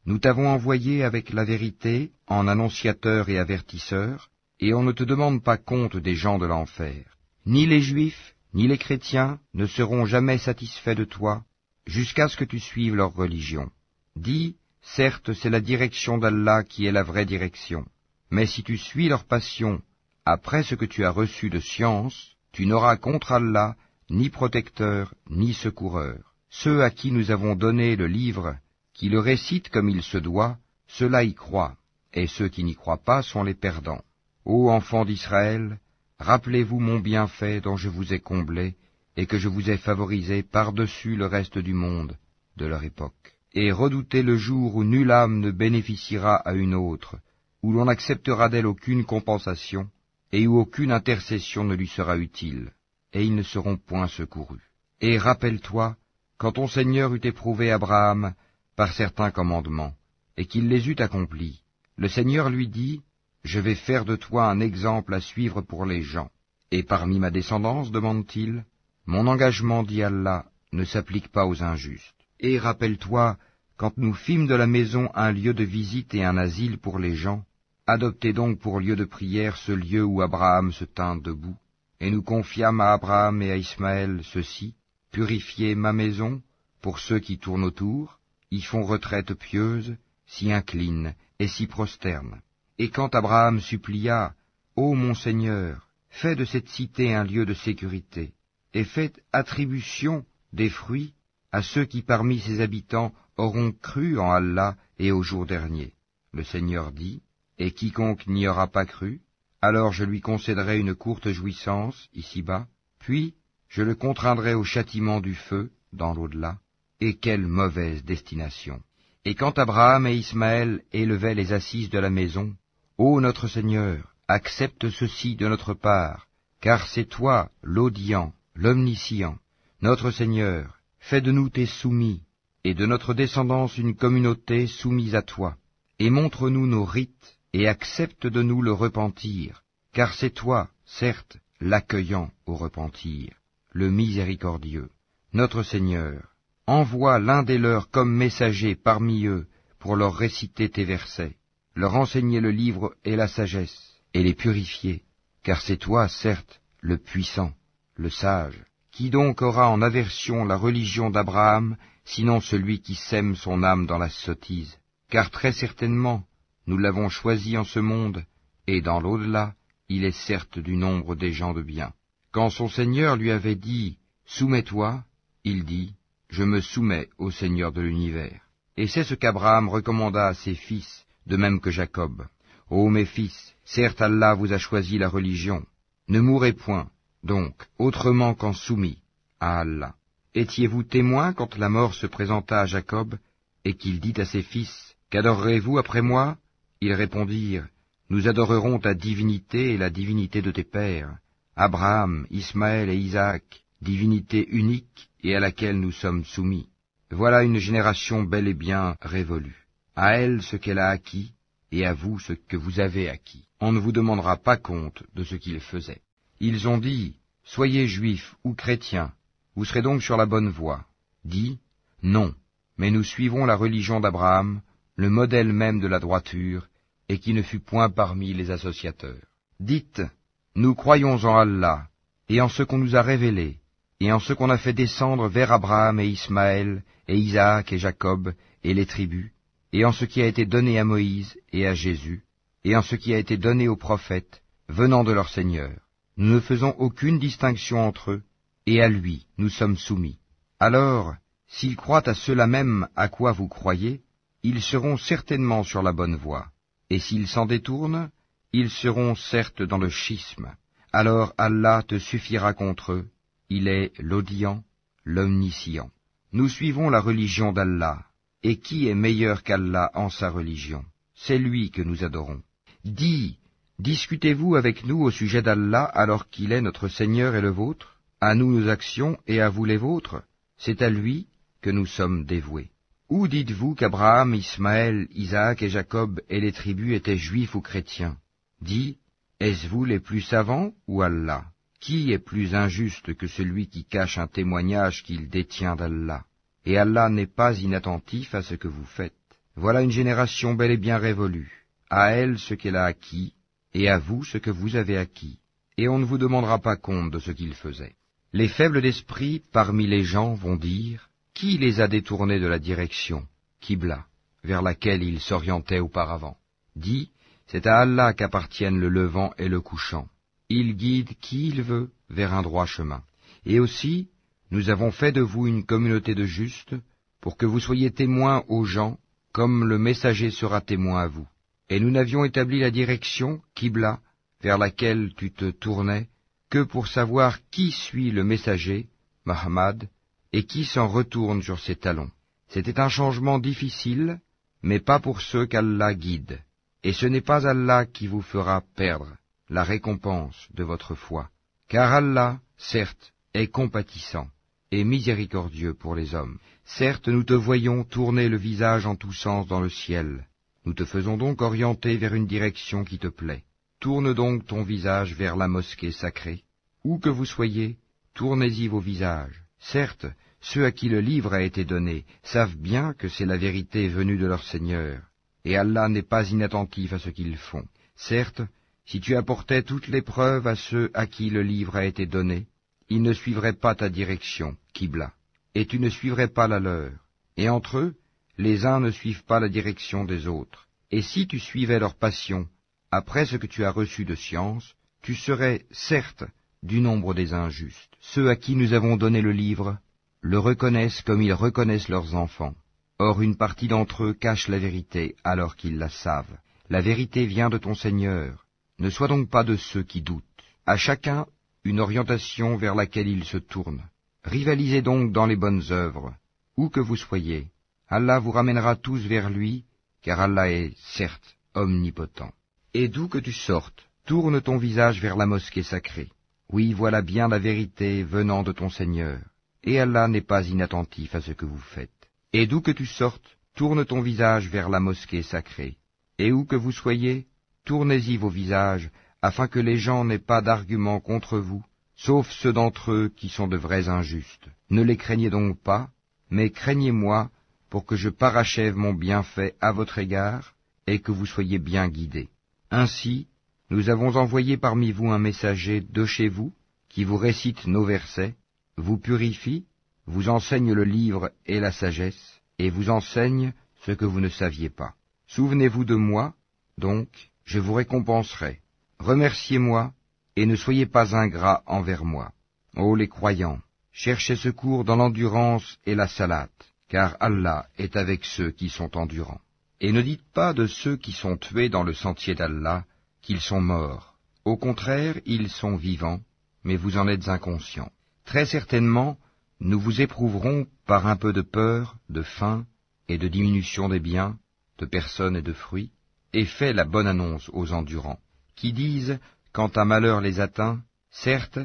Nous t'avons envoyé avec la vérité, en annonciateur et avertisseur, et on ne te demande pas compte des gens de l'enfer. Ni les Juifs, ni les chrétiens ne seront jamais satisfaits de toi, jusqu'à ce que tu suives leur religion. Dis, certes, c'est la direction d'Allah qui est la vraie direction, mais si tu suis leur passion, après ce que tu as reçu de science, tu n'auras contre Allah ni protecteur, ni secoureur. Ceux à qui nous avons donné le livre, qui le récitent comme il se doit, ceux-là y croient, et ceux qui n'y croient pas sont les perdants. Ô enfants d'Israël, rappelez-vous mon bienfait dont je vous ai comblé, et que je vous ai favorisé par-dessus le reste du monde de leur époque. Et redoutez le jour où nulle âme ne bénéficiera à une autre, où l'on n'acceptera d'elle aucune compensation, et où aucune intercession ne lui sera utile, et ils ne seront point secourus. Et rappelle-toi, quand ton Seigneur eut éprouvé Abraham par certains commandements, et qu'il les eut accomplis, le Seigneur lui dit, « Je vais faire de toi un exemple à suivre pour les gens. » Et parmi ma descendance, demande-t-il, mon engagement, dit Allah, ne s'applique pas aux injustes. Et rappelle-toi, quand nous fîmes de la maison un lieu de visite et un asile pour les gens, adoptez donc pour lieu de prière ce lieu où Abraham se tint debout. Et nous confiâmes à Abraham et à Ismaël ceci, purifiez ma maison, pour ceux qui tournent autour, y font retraite pieuse, s'y inclinent et s'y prosternent. Et quand Abraham supplia, ô mon Seigneur, fais de cette cité un lieu de sécurité, et faites attribution des fruits à ceux qui parmi ses habitants auront cru en Allah et au jour dernier. Le Seigneur dit, et quiconque n'y aura pas cru, alors je lui concéderai une courte jouissance ici-bas, puis je le contraindrai au châtiment du feu dans l'au-delà, et quelle mauvaise destination. Et quand Abraham et Ismaël élevaient les assises de la maison, ô notre Seigneur, accepte ceci de notre part, car c'est toi l'audient, l'omniscient, notre Seigneur, fais de nous tes soumis, et de notre descendance une communauté soumise à toi, et montre-nous nos rites, et accepte de nous le repentir, car c'est toi, certes, l'accueillant au repentir, le miséricordieux. Notre Seigneur, envoie l'un des leurs comme messager parmi eux pour leur réciter tes versets, leur enseigner le livre et la sagesse, et les purifier, car c'est toi, certes, le puissant, le sage. Qui donc aura en aversion la religion d'Abraham, sinon celui qui sème son âme dans la sottise? Car très certainement, nous l'avons choisi en ce monde, et dans l'au-delà, il est certes du nombre des gens de bien. Quand son Seigneur lui avait dit, « Soumets-toi », il dit, « Je me soumets au Seigneur de l'univers. » Et c'est ce qu'Abraham recommanda à ses fils, de même que Jacob. « Ô mes fils, certes Allah vous a choisi la religion. Ne mourrez point, donc, autrement qu'en soumis à Allah. Étiez-vous témoins quand la mort se présenta à Jacob, et qu'il dit à ses fils, « Qu'adorerez-vous après moi ?» Ils répondirent, « Nous adorerons ta divinité et la divinité de tes pères, Abraham, Ismaël et Isaac, divinité unique et à laquelle nous sommes soumis. Voilà une génération bel et bien révolue. À elle ce qu'elle a acquis, et à vous ce que vous avez acquis. On ne vous demandera pas compte de ce qu'ils faisaient. » Ils ont dit, « Soyez juifs ou chrétiens, vous serez donc sur la bonne voie. » Dis, « Non, mais nous suivons la religion d'Abraham, le modèle même de la droiture, et qui ne fut point parmi les associateurs. » Dites, « Nous croyons en Allah, et en ce qu'on nous a révélé, et en ce qu'on a fait descendre vers Abraham et Ismaël, et Isaac et Jacob, et les tribus, et en ce qui a été donné à Moïse et à Jésus, et en ce qui a été donné aux prophètes, venant de leur Seigneur. Nous ne faisons aucune distinction entre eux, et à lui nous sommes soumis. Alors, s'ils croient à cela même à quoi vous croyez, ils seront certainement sur la bonne voie, et s'ils s'en détournent, ils seront certes dans le schisme. Alors Allah te suffira contre eux, il est l'audient, l'omniscient. Nous suivons la religion d'Allah, et qui est meilleur qu'Allah en sa religion? C'est lui que nous adorons. Dis, discutez-vous avec nous au sujet d'Allah alors qu'il est notre Seigneur et le vôtre? À nous nos actions et à vous les vôtres? C'est à lui que nous sommes dévoués. Ou dites-vous qu'Abraham, Ismaël, Isaac et Jacob et les tribus étaient juifs ou chrétiens? Dis, est-ce vous les plus savants ou Allah? Qui est plus injuste que celui qui cache un témoignage qu'il détient d'Allah? Et Allah n'est pas inattentif à ce que vous faites. Voilà une génération bel et bien révolue. À elle ce qu'elle a acquis, et à vous ce que vous avez acquis. Et on ne vous demandera pas compte de ce qu'ils faisaient. Les faibles d'esprit parmi les gens vont dire, qui les a détournés de la direction, Qibla, vers laquelle ils s'orientaient auparavant? Dis, c'est à Allah qu'appartiennent le levant et le couchant. Il guide qui il veut vers un droit chemin. Et aussi, nous avons fait de vous une communauté de justes, pour que vous soyez témoins aux gens, comme le messager sera témoin à vous. Et nous n'avions établi la direction, Qibla, vers laquelle tu te tournais, que pour savoir qui suit le messager, Muhammad, et qui s'en retourne sur ses talons. C'était un changement difficile, mais pas pour ceux qu'Allah guide. Et ce n'est pas Allah qui vous fera perdre la récompense de votre foi, car Allah, certes, est compatissant et miséricordieux pour les hommes. Certes, nous te voyons tourner le visage en tous sens dans le ciel. Nous te faisons donc orienter vers une direction qui te plaît. Tourne donc ton visage vers la mosquée sacrée. Où que vous soyez, tournez-y vos visages. Certes, ceux à qui le livre a été donné savent bien que c'est la vérité venue de leur Seigneur, et Allah n'est pas inattentif à ce qu'ils font. Certes, si tu apportais toutes les preuves à ceux à qui le livre a été donné, ils ne suivraient pas ta direction, Qibla, et tu ne suivrais pas la leur. Et entre eux, les uns ne suivent pas la direction des autres. Et si tu suivais leur passion, après ce que tu as reçu de science, tu serais, certes, du nombre des injustes. Ceux à qui nous avons donné le livre le reconnaissent comme ils reconnaissent leurs enfants. Or une partie d'entre eux cache la vérité alors qu'ils la savent. La vérité vient de ton Seigneur. Ne sois donc pas de ceux qui doutent. À chacun une orientation vers laquelle il se tourne. Rivalisez donc dans les bonnes œuvres, où que vous soyez. Allah vous ramènera tous vers lui, car Allah est, certes, omnipotent. Et d'où que tu sortes, tourne ton visage vers la mosquée sacrée. Oui, voilà bien la vérité venant de ton Seigneur, et Allah n'est pas inattentif à ce que vous faites. Et d'où que tu sortes, tourne ton visage vers la mosquée sacrée. Et où que vous soyez, tournez-y vos visages, afin que les gens n'aient pas d'arguments contre vous, sauf ceux d'entre eux qui sont de vrais injustes. Ne les craignez donc pas, mais craignez-moi, pour que je parachève mon bienfait à votre égard, et que vous soyez bien guidés. Ainsi, nous avons envoyé parmi vous un messager de chez vous, qui vous récite nos versets, vous purifie, vous enseigne le livre et la sagesse, et vous enseigne ce que vous ne saviez pas. Souvenez-vous de moi, donc, je vous récompenserai. Remerciez-moi, et ne soyez pas ingrats envers moi. Ô les croyants, cherchez secours dans l'endurance et la salate, car Allah est avec ceux qui sont endurants. Et ne dites pas de ceux qui sont tués dans le sentier d'Allah qu'ils sont morts. Au contraire, ils sont vivants, mais vous en êtes inconscients. Très certainement, nous vous éprouverons par un peu de peur, de faim et de diminution des biens, de personnes et de fruits, et fais la bonne annonce aux endurants, qui disent, quand un malheur les atteint, certes,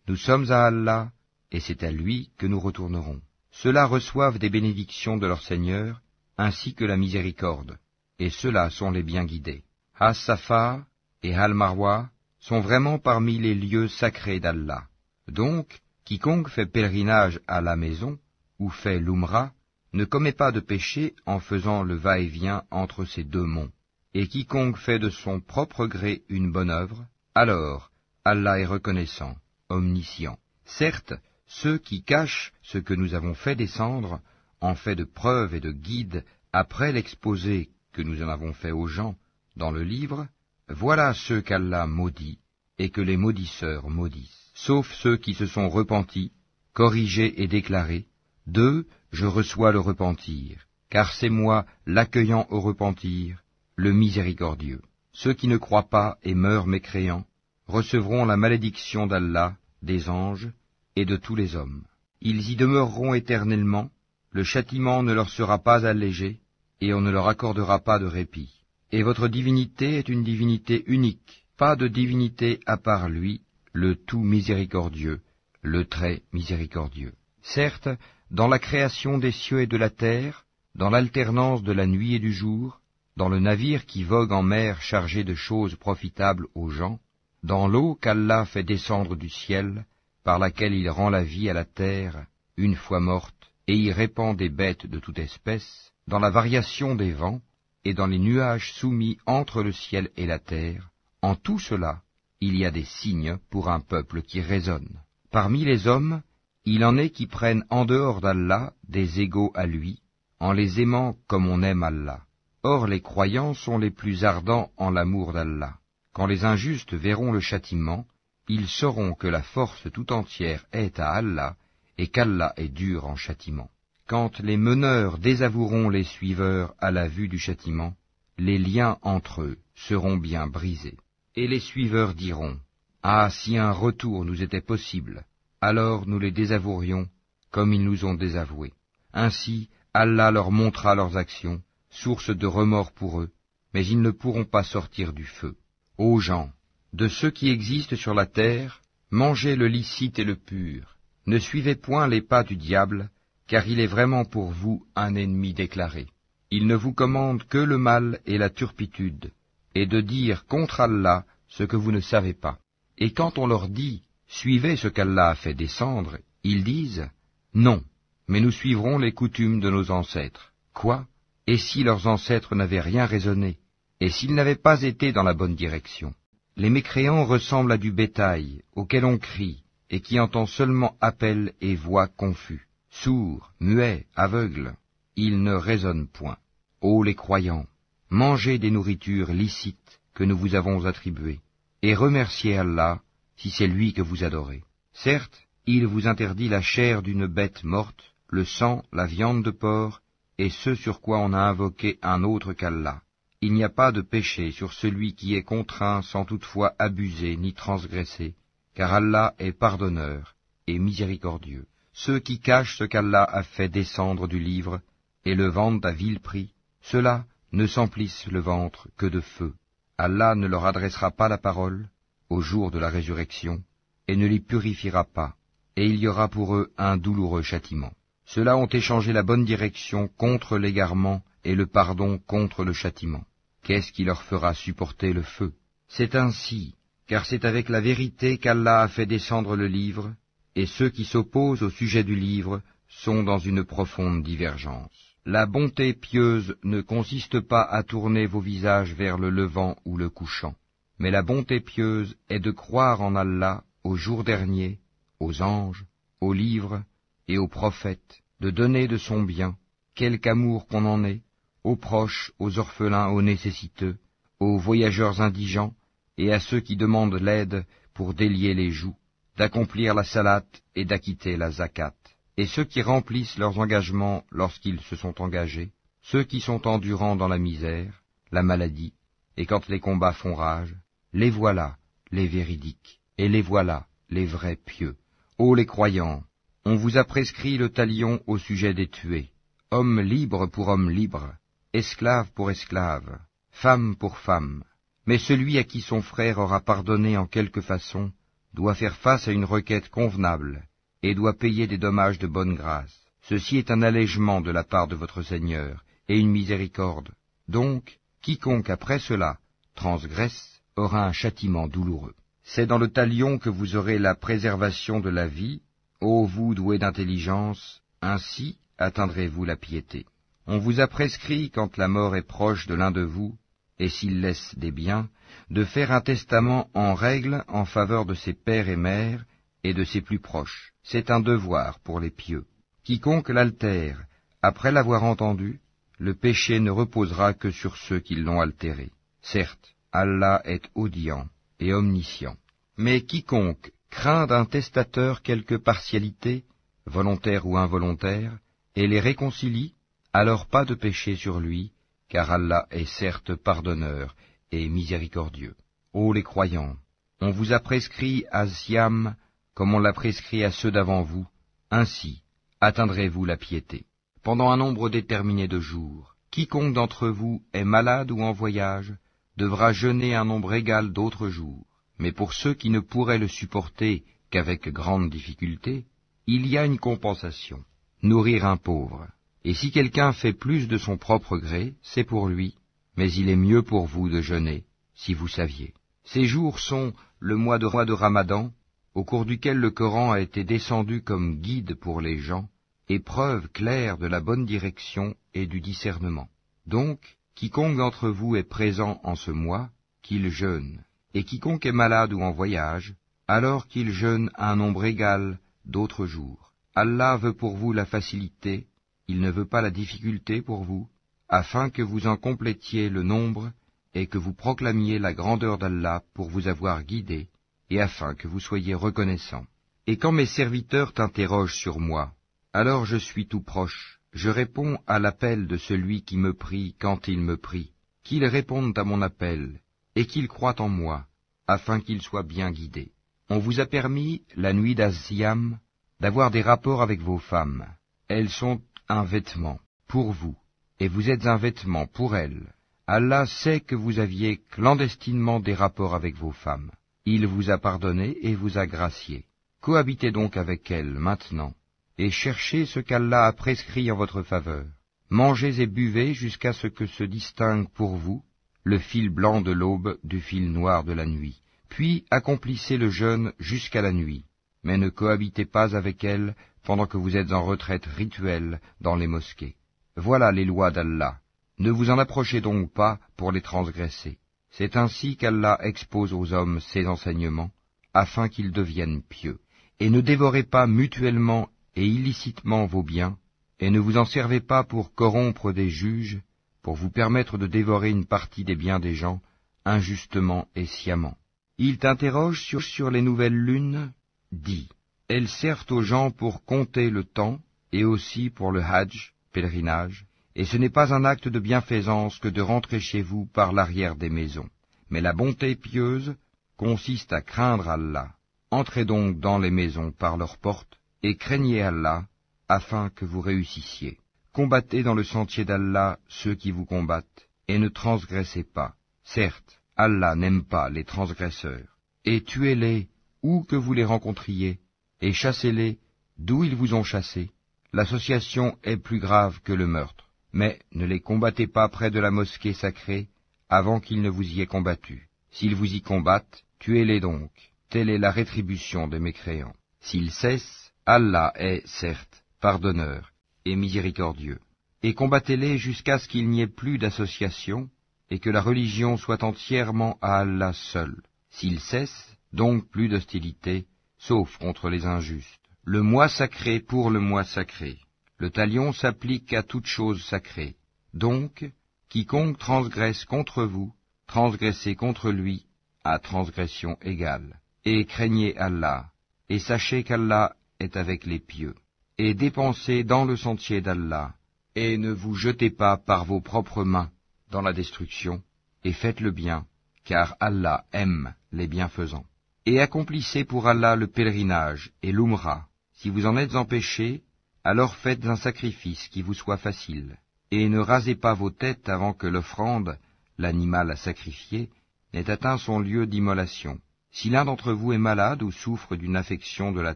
nous sommes à Allah, et c'est à lui que nous retournerons. Ceux-là reçoivent des bénédictions de leur Seigneur, ainsi que la miséricorde, et ceux-là sont les bien guidés. As-Safa et Al-Marwa sont vraiment parmi les lieux sacrés d'Allah. Donc, quiconque fait pèlerinage à la maison, ou fait l'Umrah, ne commet pas de péché en faisant le va-et-vient entre ces deux monts. Et quiconque fait de son propre gré une bonne œuvre, alors Allah est reconnaissant, omniscient. Certes, ceux qui cachent ce que nous avons fait descendre, en fait de preuve et de guide, après l'exposé que nous en avons fait aux gens dans le livre, voilà ceux qu'Allah maudit et que les maudisseurs maudissent. Sauf ceux qui se sont repentis, corrigés et déclarés, d'eux je reçois le repentir, car c'est moi l'accueillant au repentir, le miséricordieux. Ceux qui ne croient pas et meurent mécréants recevront la malédiction d'Allah, des anges et de tous les hommes. Ils y demeureront éternellement, le châtiment ne leur sera pas allégé, et on ne leur accordera pas de répit. Et votre divinité est une divinité unique, pas de divinité à part lui, le tout miséricordieux, le très miséricordieux. Certes, dans la création des cieux et de la terre, dans l'alternance de la nuit et du jour, dans le navire qui vogue en mer chargé de choses profitables aux gens, dans l'eau qu'Allah fait descendre du ciel, par laquelle il rend la vie à la terre, une fois morte, et y répand des bêtes de toute espèce, dans la variation des vents, et dans les nuages soumis entre le ciel et la terre, en tout cela, il y a des signes pour un peuple qui raisonne. Parmi les hommes, il en est qui prennent en dehors d'Allah des égaux à lui, en les aimant comme on aime Allah. Or les croyants sont les plus ardents en l'amour d'Allah. Quand les injustes verront le châtiment, ils sauront que la force tout entière est à Allah, et qu'Allah est dur en châtiment. Quand les meneurs désavoueront les suiveurs à la vue du châtiment, les liens entre eux seront bien brisés. Et les suiveurs diront, « Ah, si un retour nous était possible, alors nous les désavouerions comme ils nous ont désavoués. » Ainsi, Allah leur montrera leurs actions, source de remords pour eux, mais ils ne pourront pas sortir du feu. Ô gens, de ceux qui existent sur la terre, mangez le licite et le pur. Ne suivez point les pas du diable, car il est vraiment pour vous un ennemi déclaré. Il ne vous commande que le mal et la turpitude, et de dire contre Allah ce que vous ne savez pas. Et quand on leur dit « Suivez ce qu'Allah a fait descendre », ils disent « Non, mais nous suivrons les coutumes de nos ancêtres. » Quoi? Et si leurs ancêtres n'avaient rien raisonné, et s'ils n'avaient pas été dans la bonne direction? Les mécréants ressemblent à du bétail, auquel on crie, et qui entend seulement appel et voix confus. Sourds, muets, aveugles, ils ne raisonnent point. Ô les croyants, mangez des nourritures licites que nous vous avons attribuées, et remerciez Allah si c'est lui que vous adorez. Certes, il vous interdit la chair d'une bête morte, le sang, la viande de porc, et ce sur quoi on a invoqué un autre qu'Allah. Il n'y a pas de péché sur celui qui est contraint sans toutefois abuser ni transgresser, car Allah est pardonneur et miséricordieux. Ceux qui cachent ce qu'Allah a fait descendre du livre et le vendent à vil prix, ceux-là ne s'emplissent le ventre que de feu. Allah ne leur adressera pas la parole au jour de la résurrection, et ne les purifiera pas, et il y aura pour eux un douloureux châtiment. Ceux-là ont échangé la bonne direction contre l'égarement et le pardon contre le châtiment. Qu'est-ce qui leur fera supporter le feu? C'est ainsi, car c'est avec la vérité qu'Allah a fait descendre le livre, et ceux qui s'opposent au sujet du livre sont dans une profonde divergence. La bonté pieuse ne consiste pas à tourner vos visages vers le levant ou le couchant, mais la bonté pieuse est de croire en Allah, au jour dernier, aux anges, aux livres et aux prophètes, de donner de son bien, quelque amour qu'on en ait, aux proches, aux orphelins, aux nécessiteux, aux voyageurs indigents et à ceux qui demandent l'aide pour délier les joues, d'accomplir la salate et d'acquitter la zakat. Et ceux qui remplissent leurs engagements lorsqu'ils se sont engagés, ceux qui sont endurants dans la misère, la maladie, et quand les combats font rage, les voilà, les véridiques, et les voilà, les vrais pieux. Ô les croyants, on vous a prescrit le talion au sujet des tués, homme libre pour homme libre, esclave pour esclave, femme pour femme. Mais celui à qui son frère aura pardonné en quelque façon doit faire face à une requête convenable, et doit payer des dommages de bonne grâce. Ceci est un allègement de la part de votre Seigneur, et une miséricorde. Donc, quiconque après cela transgresse aura un châtiment douloureux. C'est dans le talion que vous aurez la préservation de la vie, ô vous doués d'intelligence, ainsi atteindrez-vous la piété. On vous a prescrit, quand la mort est proche de l'un de vous, et s'il laisse des biens, de faire un testament en règle en faveur de ses pères et mères, et de ses plus proches. C'est un devoir pour les pieux. Quiconque l'altère, après l'avoir entendu, le péché ne reposera que sur ceux qui l'ont altéré. Certes, Allah est audient et omniscient. Mais quiconque craint d'un testateur quelque partialité, volontaire ou involontaire, et les réconcilie, alors pas de péché sur lui, car Allah est certes pardonneur et miséricordieux. Ô les croyants, on vous a prescrit à Siam, comme on l'a prescrit à ceux d'avant vous, ainsi atteindrez-vous la piété. Pendant un nombre déterminé de jours, quiconque d'entre vous est malade ou en voyage, devra jeûner un nombre égal d'autres jours. Mais pour ceux qui ne pourraient le supporter qu'avec grande difficulté, il y a une compensation, nourrir un pauvre. Et si quelqu'un fait plus de son propre gré, c'est pour lui, mais il est mieux pour vous de jeûner, si vous saviez. Ces jours sont le mois de Ramadan, au cours duquel le Coran a été descendu comme guide pour les gens, et preuve claire de la bonne direction et du discernement. Donc, Quiconque d'entre vous est présent en ce mois, qu'il jeûne, et quiconque est malade ou en voyage, alors qu'il jeûne un nombre égal d'autres jours. Allah veut pour vous la facilité, il ne veut pas la difficulté pour vous, afin que vous en complétiez le nombre et que vous proclamiez la grandeur d'Allah pour vous avoir guidé, et afin que vous soyez reconnaissants. Et quand mes serviteurs t'interrogent sur moi, alors je suis tout proche, je réponds à l'appel de celui qui me prie quand il me prie, qu'ils répondent à mon appel, et qu'ils croient en moi, afin qu'ils soient bien guidés. On vous a permis, la nuit d'Asyam, d'avoir des rapports avec vos femmes. Elles sont un vêtement pour vous, et vous êtes un vêtement pour elles. Allah sait que vous aviez clandestinement des rapports avec vos femmes. Il vous a pardonné et vous a gracié. Cohabitez donc avec elles maintenant, et cherchez ce qu'Allah a prescrit en votre faveur. Mangez et buvez jusqu'à ce que se distingue pour vous le fil blanc de l'aube du fil noir de la nuit. Puis accomplissez le jeûne jusqu'à la nuit, mais ne cohabitez pas avec elles pendant que vous êtes en retraite rituelle dans les mosquées. Voilà les lois d'Allah. Ne vous en approchez donc pas pour les transgresser. C'est ainsi qu'Allah expose aux hommes ses enseignements, afin qu'ils deviennent pieux. Et ne dévorez pas mutuellement et illicitement vos biens, et ne vous en servez pas pour corrompre des juges, pour vous permettre de dévorer une partie des biens des gens, injustement et sciemment. Ils t'interrogent sur les nouvelles lunes. Dis, elles servent aux gens pour compter le temps, et aussi pour le hajj, pèlerinage, et ce n'est pas un acte de bienfaisance que de rentrer chez vous par l'arrière des maisons. Mais la bonté pieuse consiste à craindre Allah. Entrez donc dans les maisons par leurs portes, et craignez Allah, afin que vous réussissiez. Combattez dans le sentier d'Allah ceux qui vous combattent, et ne transgressez pas. Certes, Allah n'aime pas les transgresseurs. Et tuez-les où que vous les rencontriez, et chassez-les d'où ils vous ont chassés. L'association est plus grave que le meurtre. Mais ne les combattez pas près de la mosquée sacrée avant qu'ils ne vous y aient combattu. S'ils vous y combattent, tuez-les donc. Telle est la rétribution des mécréants. S'ils cessent, Allah est, certes, pardonneur et miséricordieux. Et combattez-les jusqu'à ce qu'il n'y ait plus d'association, et que la religion soit entièrement à Allah seul. S'ils cessent, donc plus d'hostilité, sauf contre les injustes. Le mois sacré pour le mois sacré. Le talion s'applique à toute chose sacrée. Donc, quiconque transgresse contre vous, transgressez contre lui, à transgression égale. Et craignez Allah, et sachez qu'Allah est avec les pieux. Et dépensez dans le sentier d'Allah, et ne vous jetez pas par vos propres mains dans la destruction, et faites le bien, car Allah aime les bienfaisants. Et accomplissez pour Allah le pèlerinage et l'Umra. Si vous en êtes empêchés, alors faites un sacrifice qui vous soit facile, et ne rasez pas vos têtes avant que l'offrande, l'animal à sacrifier, n'ait atteint son lieu d'immolation. Si l'un d'entre vous est malade ou souffre d'une affection de la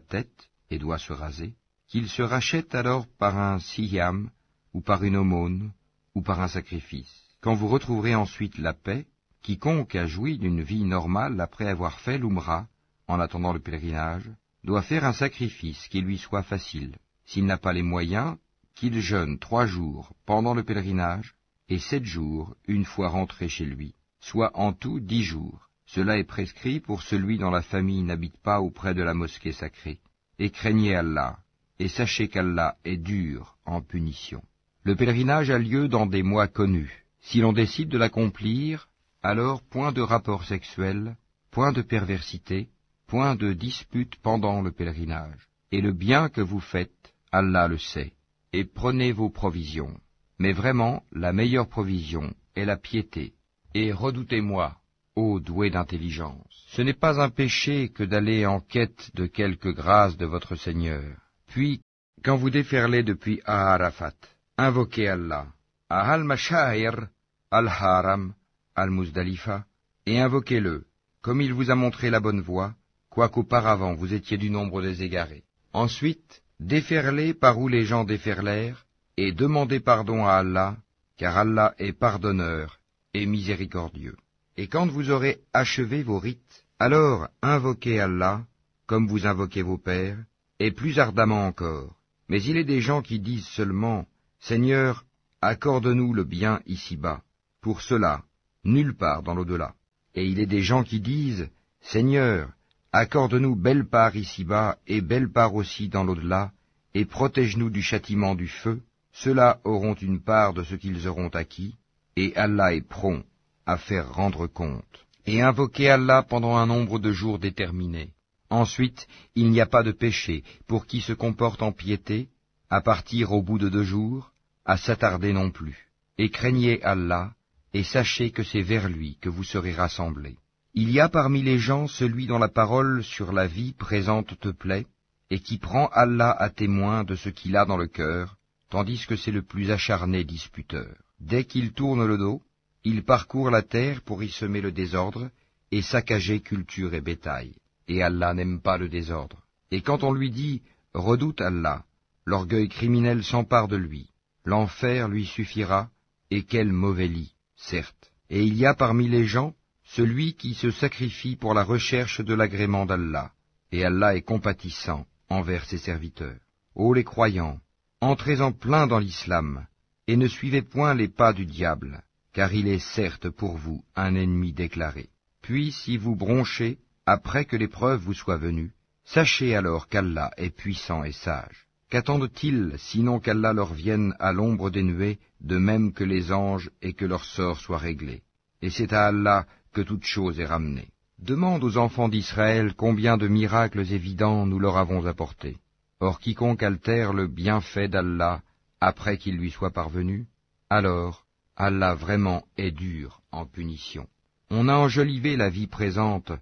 tête et doit se raser, qu'il se rachète alors par un siyam, ou par une aumône, ou par un sacrifice. Quand vous retrouverez ensuite la paix, quiconque a joui d'une vie normale après avoir fait l'Umra, en attendant le pèlerinage, doit faire un sacrifice qui lui soit facile. S'il n'a pas les moyens, qu'il jeûne 3 jours pendant le pèlerinage, et 7 jours une fois rentré chez lui, soit en tout 10 jours. Cela est prescrit pour celui dont la famille n'habite pas auprès de la mosquée sacrée. Et craignez Allah, et sachez qu'Allah est dur en punition. Le pèlerinage a lieu dans des mois connus. Si l'on décide de l'accomplir, alors point de rapport sexuel, point de perversité, point de dispute pendant le pèlerinage. Et le bien que vous faites, Allah le sait. Et prenez vos provisions. Mais vraiment, la meilleure provision est la piété. Et redoutez-moi, ô doué d'intelligence. Ce n'est pas un péché que d'aller en quête de quelque grâce de votre Seigneur. Puis, quand vous déferlez depuis Arafat, invoquez Allah, à Al-Mashair, Al-Haram, Al-Muzdalifa, et invoquez-le, comme il vous a montré la bonne voie, quoiqu'auparavant vous étiez du nombre des égarés. Ensuite, déferlez par où les gens déferlèrent, et demandez pardon à Allah, car Allah est pardonneur et miséricordieux. Et quand vous aurez achevé vos rites, alors invoquez Allah, comme vous invoquez vos pères, et plus ardemment encore. Mais il est des gens qui disent seulement, Seigneur, accorde-nous le bien ici-bas. pour cela, nulle part dans l'au-delà. Et il est des gens qui disent, Seigneur, accorde-nous belle part ici-bas et belle part aussi dans l'au-delà, et protège-nous du châtiment du feu. Ceux-là auront une part de ce qu'ils auront acquis, et Allah est prompt à faire rendre compte. Et invoquez Allah pendant un nombre de jours déterminé. Ensuite, il n'y a pas de péché pour qui se comporte en piété, à partir au bout de 2 jours, à s'attarder non plus. Et craignez Allah, et sachez que c'est vers lui que vous serez rassemblés. Il y a parmi les gens celui dont la parole sur la vie présente te plaît, et qui prend Allah à témoin de ce qu'il a dans le cœur, tandis que c'est le plus acharné disputeur. Dès qu'il tourne le dos, il parcourt la terre pour y semer le désordre, et saccager culture et bétail. Et Allah n'aime pas le désordre. Et quand on lui dit « Redoute Allah », l'orgueil criminel s'empare de lui. L'enfer lui suffira, et quel mauvais lit, certes. Et il y a parmi les gens celui qui se sacrifie pour la recherche de l'agrément d'Allah, et Allah est compatissant envers ses serviteurs. Ô les croyants, entrez en plein dans l'islam, et ne suivez point les pas du diable, car il est certes pour vous un ennemi déclaré. Puis si vous bronchez, après que l'épreuve vous soit venue, sachez alors qu'Allah est puissant et sage. Qu'attendent-ils, sinon qu'Allah leur vienne à l'ombre des nuées, de même que les anges, et que leur sort soit réglé? Et c'est à Allah que toute chose est ramenée. Demande aux enfants d'Israël combien de miracles évidents nous leur avons apportés. Or quiconque altère le bienfait d'Allah après qu'il lui soit parvenu, alors Allah vraiment est dur en punition. On a enjolivé la vie présente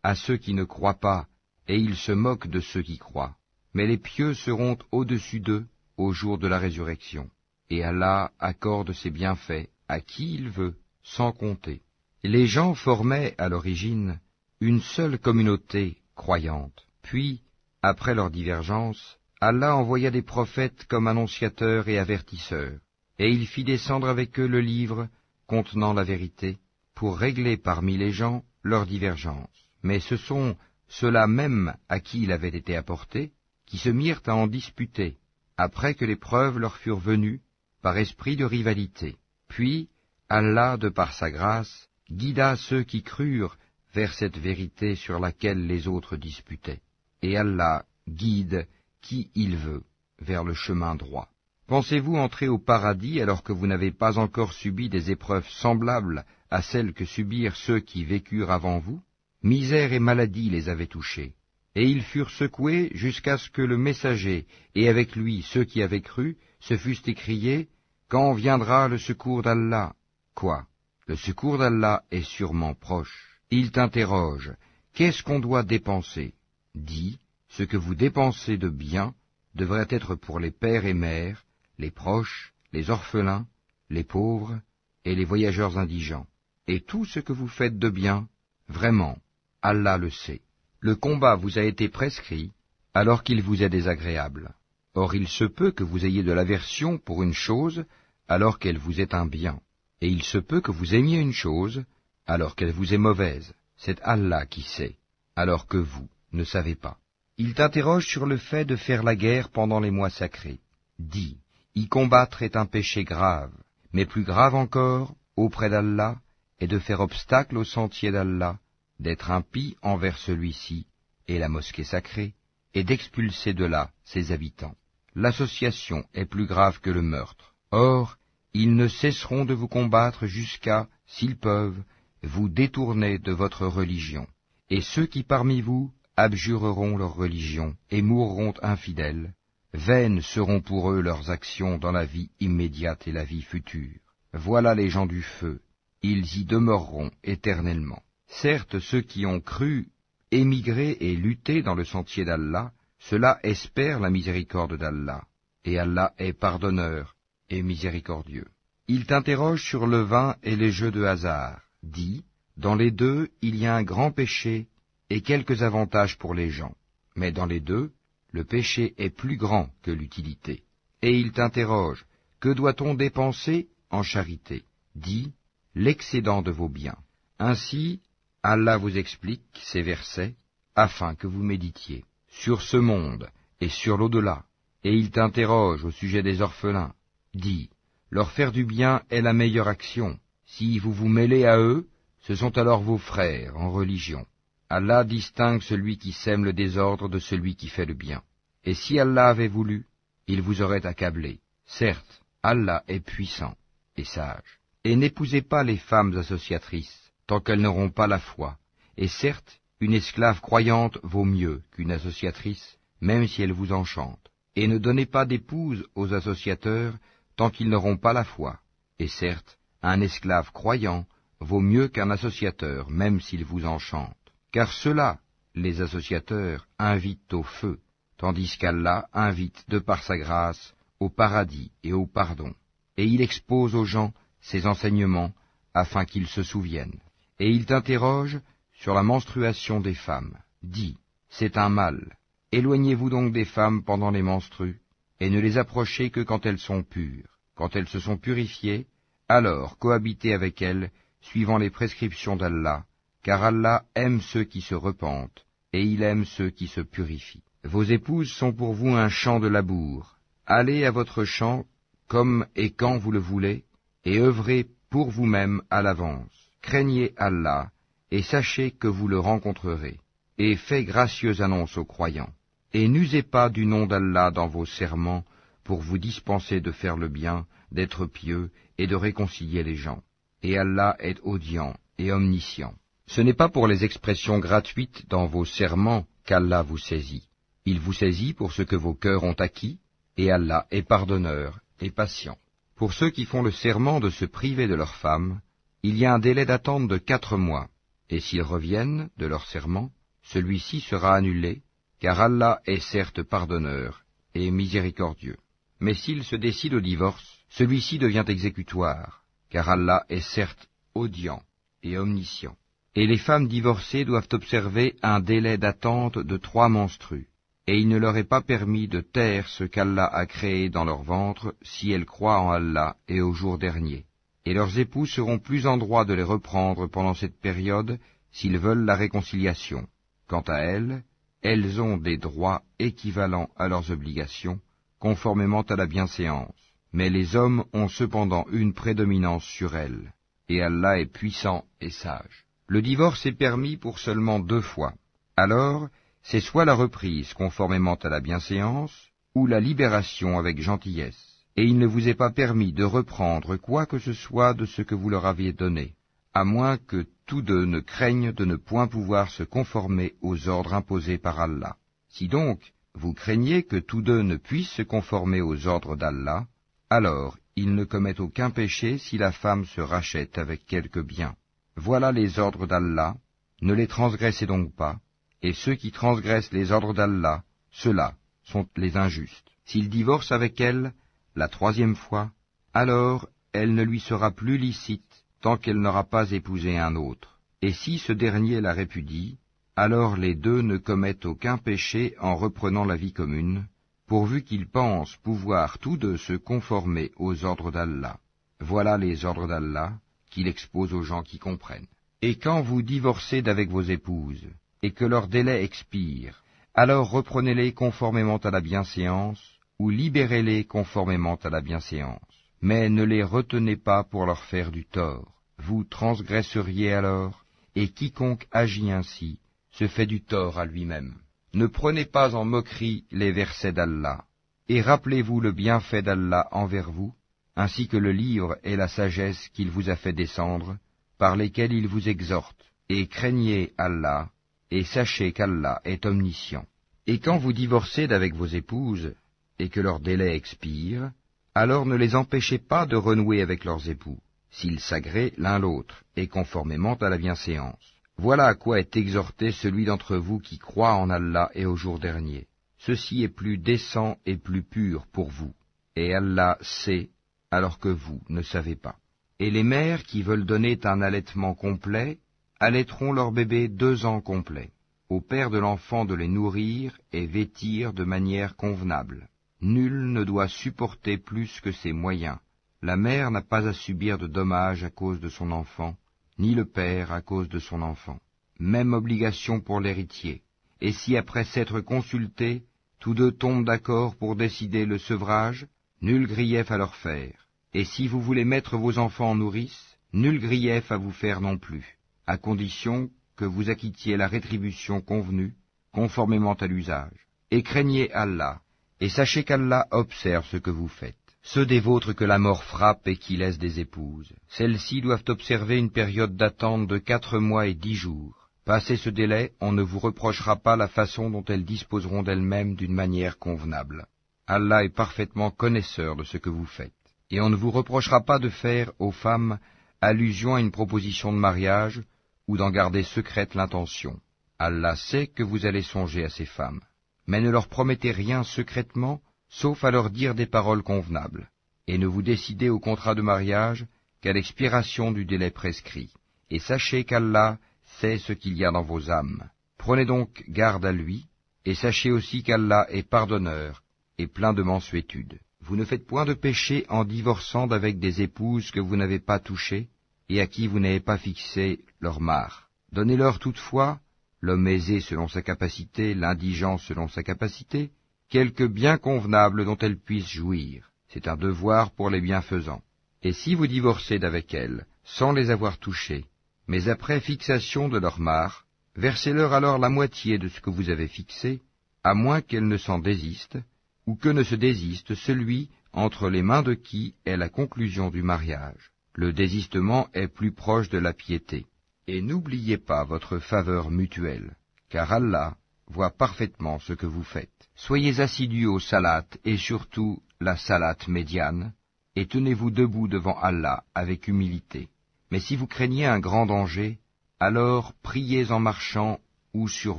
à ceux qui ne croient pas, et ils se moquent de ceux qui croient. Mais les pieux seront au-dessus d'eux au jour de la résurrection. Et Allah accorde ses bienfaits à qui il veut, sans compter. Les gens formaient, à l'origine, une seule communauté croyante. Puis, après leur divergence, Allah envoya des prophètes comme annonciateurs et avertisseurs, et il fit descendre avec eux le livre contenant la vérité, pour régler parmi les gens leurs divergences. Mais ce sont ceux-là même à qui il avait été apporté, qui se mirent à en disputer, après que les preuves leur furent venues, par esprit de rivalité. Puis, Allah, de par sa grâce, guida ceux qui crurent vers cette vérité sur laquelle les autres disputaient. Et Allah guide qui il veut vers le chemin droit. Pensez-vous entrer au paradis alors que vous n'avez pas encore subi des épreuves semblables à celles que subirent ceux qui vécurent avant vous? Misère et maladie les avaient touchés, et ils furent secoués jusqu'à ce que le messager, et avec lui ceux qui avaient cru, se fussent écriés, « Quand viendra le secours d'Allah ?» Quoi? Le secours d'Allah est sûrement proche. Il t'interroge, « Qu'est-ce qu'on doit dépenser ?» Dis, « Ce que vous dépensez de bien devrait être pour les pères et mères, les proches, les orphelins, les pauvres et les voyageurs indigents. Et tout ce que vous faites de bien, vraiment, Allah le sait. Le combat vous a été prescrit alors qu'il vous est désagréable. Or il se peut que vous ayez de l'aversion pour une chose alors qu'elle vous est un bien. Et il se peut que vous aimiez une chose alors qu'elle vous est mauvaise. C'est Allah qui sait, alors que vous ne savez pas. Il t'interroge sur le fait de faire la guerre pendant les mois sacrés. Dis, y combattre est un péché grave, mais plus grave encore, auprès d'Allah, est de faire obstacle au sentier d'Allah, d'être impie envers celui-ci et la mosquée sacrée, et d'expulser de là ses habitants. L'association est plus grave que le meurtre. Or, ils ne cesseront de vous combattre jusqu'à, s'ils peuvent, vous détourner de votre religion. Et ceux qui parmi vous abjureront leur religion et mourront infidèles, vaines seront pour eux leurs actions dans la vie immédiate et la vie future. Voilà les gens du feu, ils y demeureront éternellement. Certes, ceux qui ont cru, émigré et lutté dans le sentier d'Allah, ceux-là espèrent la miséricorde d'Allah, et Allah est pardonneur et miséricordieux. Il t'interroge sur le vin et les jeux de hasard. Dis, dans les deux, il y a un grand péché et quelques avantages pour les gens. Mais dans les deux, le péché est plus grand que l'utilité. Et il t'interroge, que doit-on dépenser en charité? Dis, l'excédent de vos biens. Ainsi, Allah vous explique ces versets afin que vous méditiez sur ce monde et sur l'au-delà. Et il t'interroge au sujet des orphelins. Dis, leur faire du bien est la meilleure action, Si vous vous mêlez à eux, ce sont alors vos frères en religion. Allah distingue celui qui sème le désordre de celui qui fait le bien. Et si Allah avait voulu, il vous aurait accablé. Certes, Allah est puissant et sage. Et n'épousez pas les femmes associatrices, tant qu'elles n'auront pas la foi. Et certes, une esclave croyante vaut mieux qu'une associatrice, même si elle vous enchante. Et ne donnez pas d'épouse aux associateurs, tant qu'ils n'auront pas la foi. Et certes, un esclave croyant vaut mieux qu'un associateur, même s'il vous enchante. Car ceux-là, les associateurs, invitent au feu, tandis qu'Allah invite de par sa grâce au paradis et au pardon. Et il expose aux gens ses enseignements afin qu'ils se souviennent. Et il t'interroge sur la menstruation des femmes. Dis, c'est un mal. Éloignez-vous donc des femmes pendant les menstrues, et ne les approchez que quand elles sont pures. Quand elles se sont purifiées, alors cohabitez avec elles, suivant les prescriptions d'Allah, car Allah aime ceux qui se repentent, et il aime ceux qui se purifient. Vos épouses sont pour vous un champ de labour. Allez à votre champ comme et quand vous le voulez, et œuvrez pour vous-même à l'avance. Craignez Allah, et sachez que vous le rencontrerez, et faites gracieuse annonce aux croyants. Et n'usez pas du nom d'Allah dans vos serments pour vous dispenser de faire le bien, d'être pieux et de réconcilier les gens. Et Allah est audient et omniscient. Ce n'est pas pour les expressions gratuites dans vos serments qu'Allah vous saisit. Il vous saisit pour ce que vos cœurs ont acquis, et Allah est pardonneur et patient. Pour ceux qui font le serment de se priver de leurs femmes, il y a un délai d'attente de 4 mois, et s'ils reviennent de leur serment, celui-ci sera annulé, car Allah est certes pardonneur et miséricordieux. Mais s'il se décide au divorce, celui-ci devient exécutoire, car Allah est certes audient et omniscient. Et les femmes divorcées doivent observer un délai d'attente de 3 menstrues, et il ne leur est pas permis de taire ce qu'Allah a créé dans leur ventre si elles croient en Allah et au jour dernier. Et leurs époux seront plus en droit de les reprendre pendant cette période s'ils veulent la réconciliation. Quant à elles, elles ont des droits équivalents à leurs obligations, conformément à la bienséance. Mais les hommes ont cependant une prédominance sur elles, et Allah est puissant et sage. Le divorce est permis pour seulement 2 fois. Alors, c'est soit la reprise conformément à la bienséance, ou la libération avec gentillesse. Et il ne vous est pas permis de reprendre quoi que ce soit de ce que vous leur aviez donné, à moins que tous deux ne craignent de ne point pouvoir se conformer aux ordres imposés par Allah. Si donc vous craignez que tous deux ne puissent se conformer aux ordres d'Allah, alors ils ne commettent aucun péché si la femme se rachète avec quelque bien. Voilà les ordres d'Allah, ne les transgressez donc pas, et ceux qui transgressent les ordres d'Allah, ceux-là sont les injustes. S'il divorce avec elle la 3e fois, alors elle ne lui sera plus licite tant qu'elle n'aura pas épousé un autre. Et si ce dernier la répudie, alors les deux ne commettent aucun péché en reprenant la vie commune, pourvu qu'ils pensent pouvoir tous deux se conformer aux ordres d'Allah. Voilà les ordres d'Allah qu'il expose aux gens qui comprennent. Et quand vous divorcez d'avec vos épouses, et que leur délai expire, alors reprenez-les conformément à la bienséance, ou libérez-les conformément à la bienséance. Mais ne les retenez pas pour leur faire du tort. Vous transgresseriez alors, et quiconque agit ainsi se fait du tort à lui-même. Ne prenez pas en moquerie les versets d'Allah, et rappelez-vous le bienfait d'Allah envers vous, ainsi que le livre et la sagesse qu'il vous a fait descendre, par lesquels il vous exhorte, et craignez Allah, et sachez qu'Allah est omniscient. Et quand vous divorcez d'avec vos épouses, et que leur délai expire, alors ne les empêchez pas de renouer avec leurs époux, s'ils s'agréent l'un l'autre, et conformément à la bienséance. Voilà à quoi est exhorté celui d'entre vous qui croit en Allah et au jour dernier. Ceci est plus décent et plus pur pour vous, et Allah sait, alors que vous ne savez pas. Et les mères qui veulent donner un allaitement complet, allaiteront leur bébé 2 ans complets. Au père de l'enfant de les nourrir et vêtir de manière convenable. Nul ne doit supporter plus que ses moyens. La mère n'a pas à subir de dommages à cause de son enfant, ni le père à cause de son enfant. Même obligation pour l'héritier. Et si après s'être consultés, tous deux tombent d'accord pour décider le sevrage, nul grief à leur faire. Et si vous voulez mettre vos enfants en nourrice, nul grief à vous faire non plus, à condition que vous acquittiez la rétribution convenue, conformément à l'usage. Et craignez Allah, et sachez qu'Allah observe ce que vous faites. Ceux des vôtres que la mort frappe et qui laissent des épouses, celles-ci doivent observer une période d'attente de 4 mois et 10 jours. Passé ce délai, on ne vous reprochera pas la façon dont elles disposeront d'elles-mêmes d'une manière convenable. Allah est parfaitement connaisseur de ce que vous faites. Et on ne vous reprochera pas de faire aux femmes allusion à une proposition de mariage ou d'en garder secrète l'intention. Allah sait que vous allez songer à ces femmes. Mais ne leur promettez rien secrètement, sauf à leur dire des paroles convenables. Et ne vous décidez au contrat de mariage qu'à l'expiration du délai prescrit. Et sachez qu'Allah sait ce qu'il y a dans vos âmes. Prenez donc garde à lui, et sachez aussi qu'Allah est pardonneur et plein de mansuétude. Vous ne faites point de péché en divorçant d'avec des épouses que vous n'avez pas touchées et à qui vous n'avez pas fixé leur mare. Donnez-leur toutefois, l'homme aisé selon sa capacité, l'indigent selon sa capacité, quelque bien convenable dont elles puissent jouir. C'est un devoir pour les bienfaisants. Et si vous divorcez d'avec elles, sans les avoir touchées, mais après fixation de leur mare, versez-leur alors la moitié de ce que vous avez fixé, à moins qu'elles ne s'en désistent, ou que ne se désiste celui entre les mains de qui est la conclusion du mariage. Le désistement est plus proche de la piété. Et n'oubliez pas votre faveur mutuelle, car Allah voit parfaitement ce que vous faites. Soyez assidus au salat et surtout la salat médiane, et tenez-vous debout devant Allah avec humilité. Mais si vous craignez un grand danger, alors priez en marchant ou sur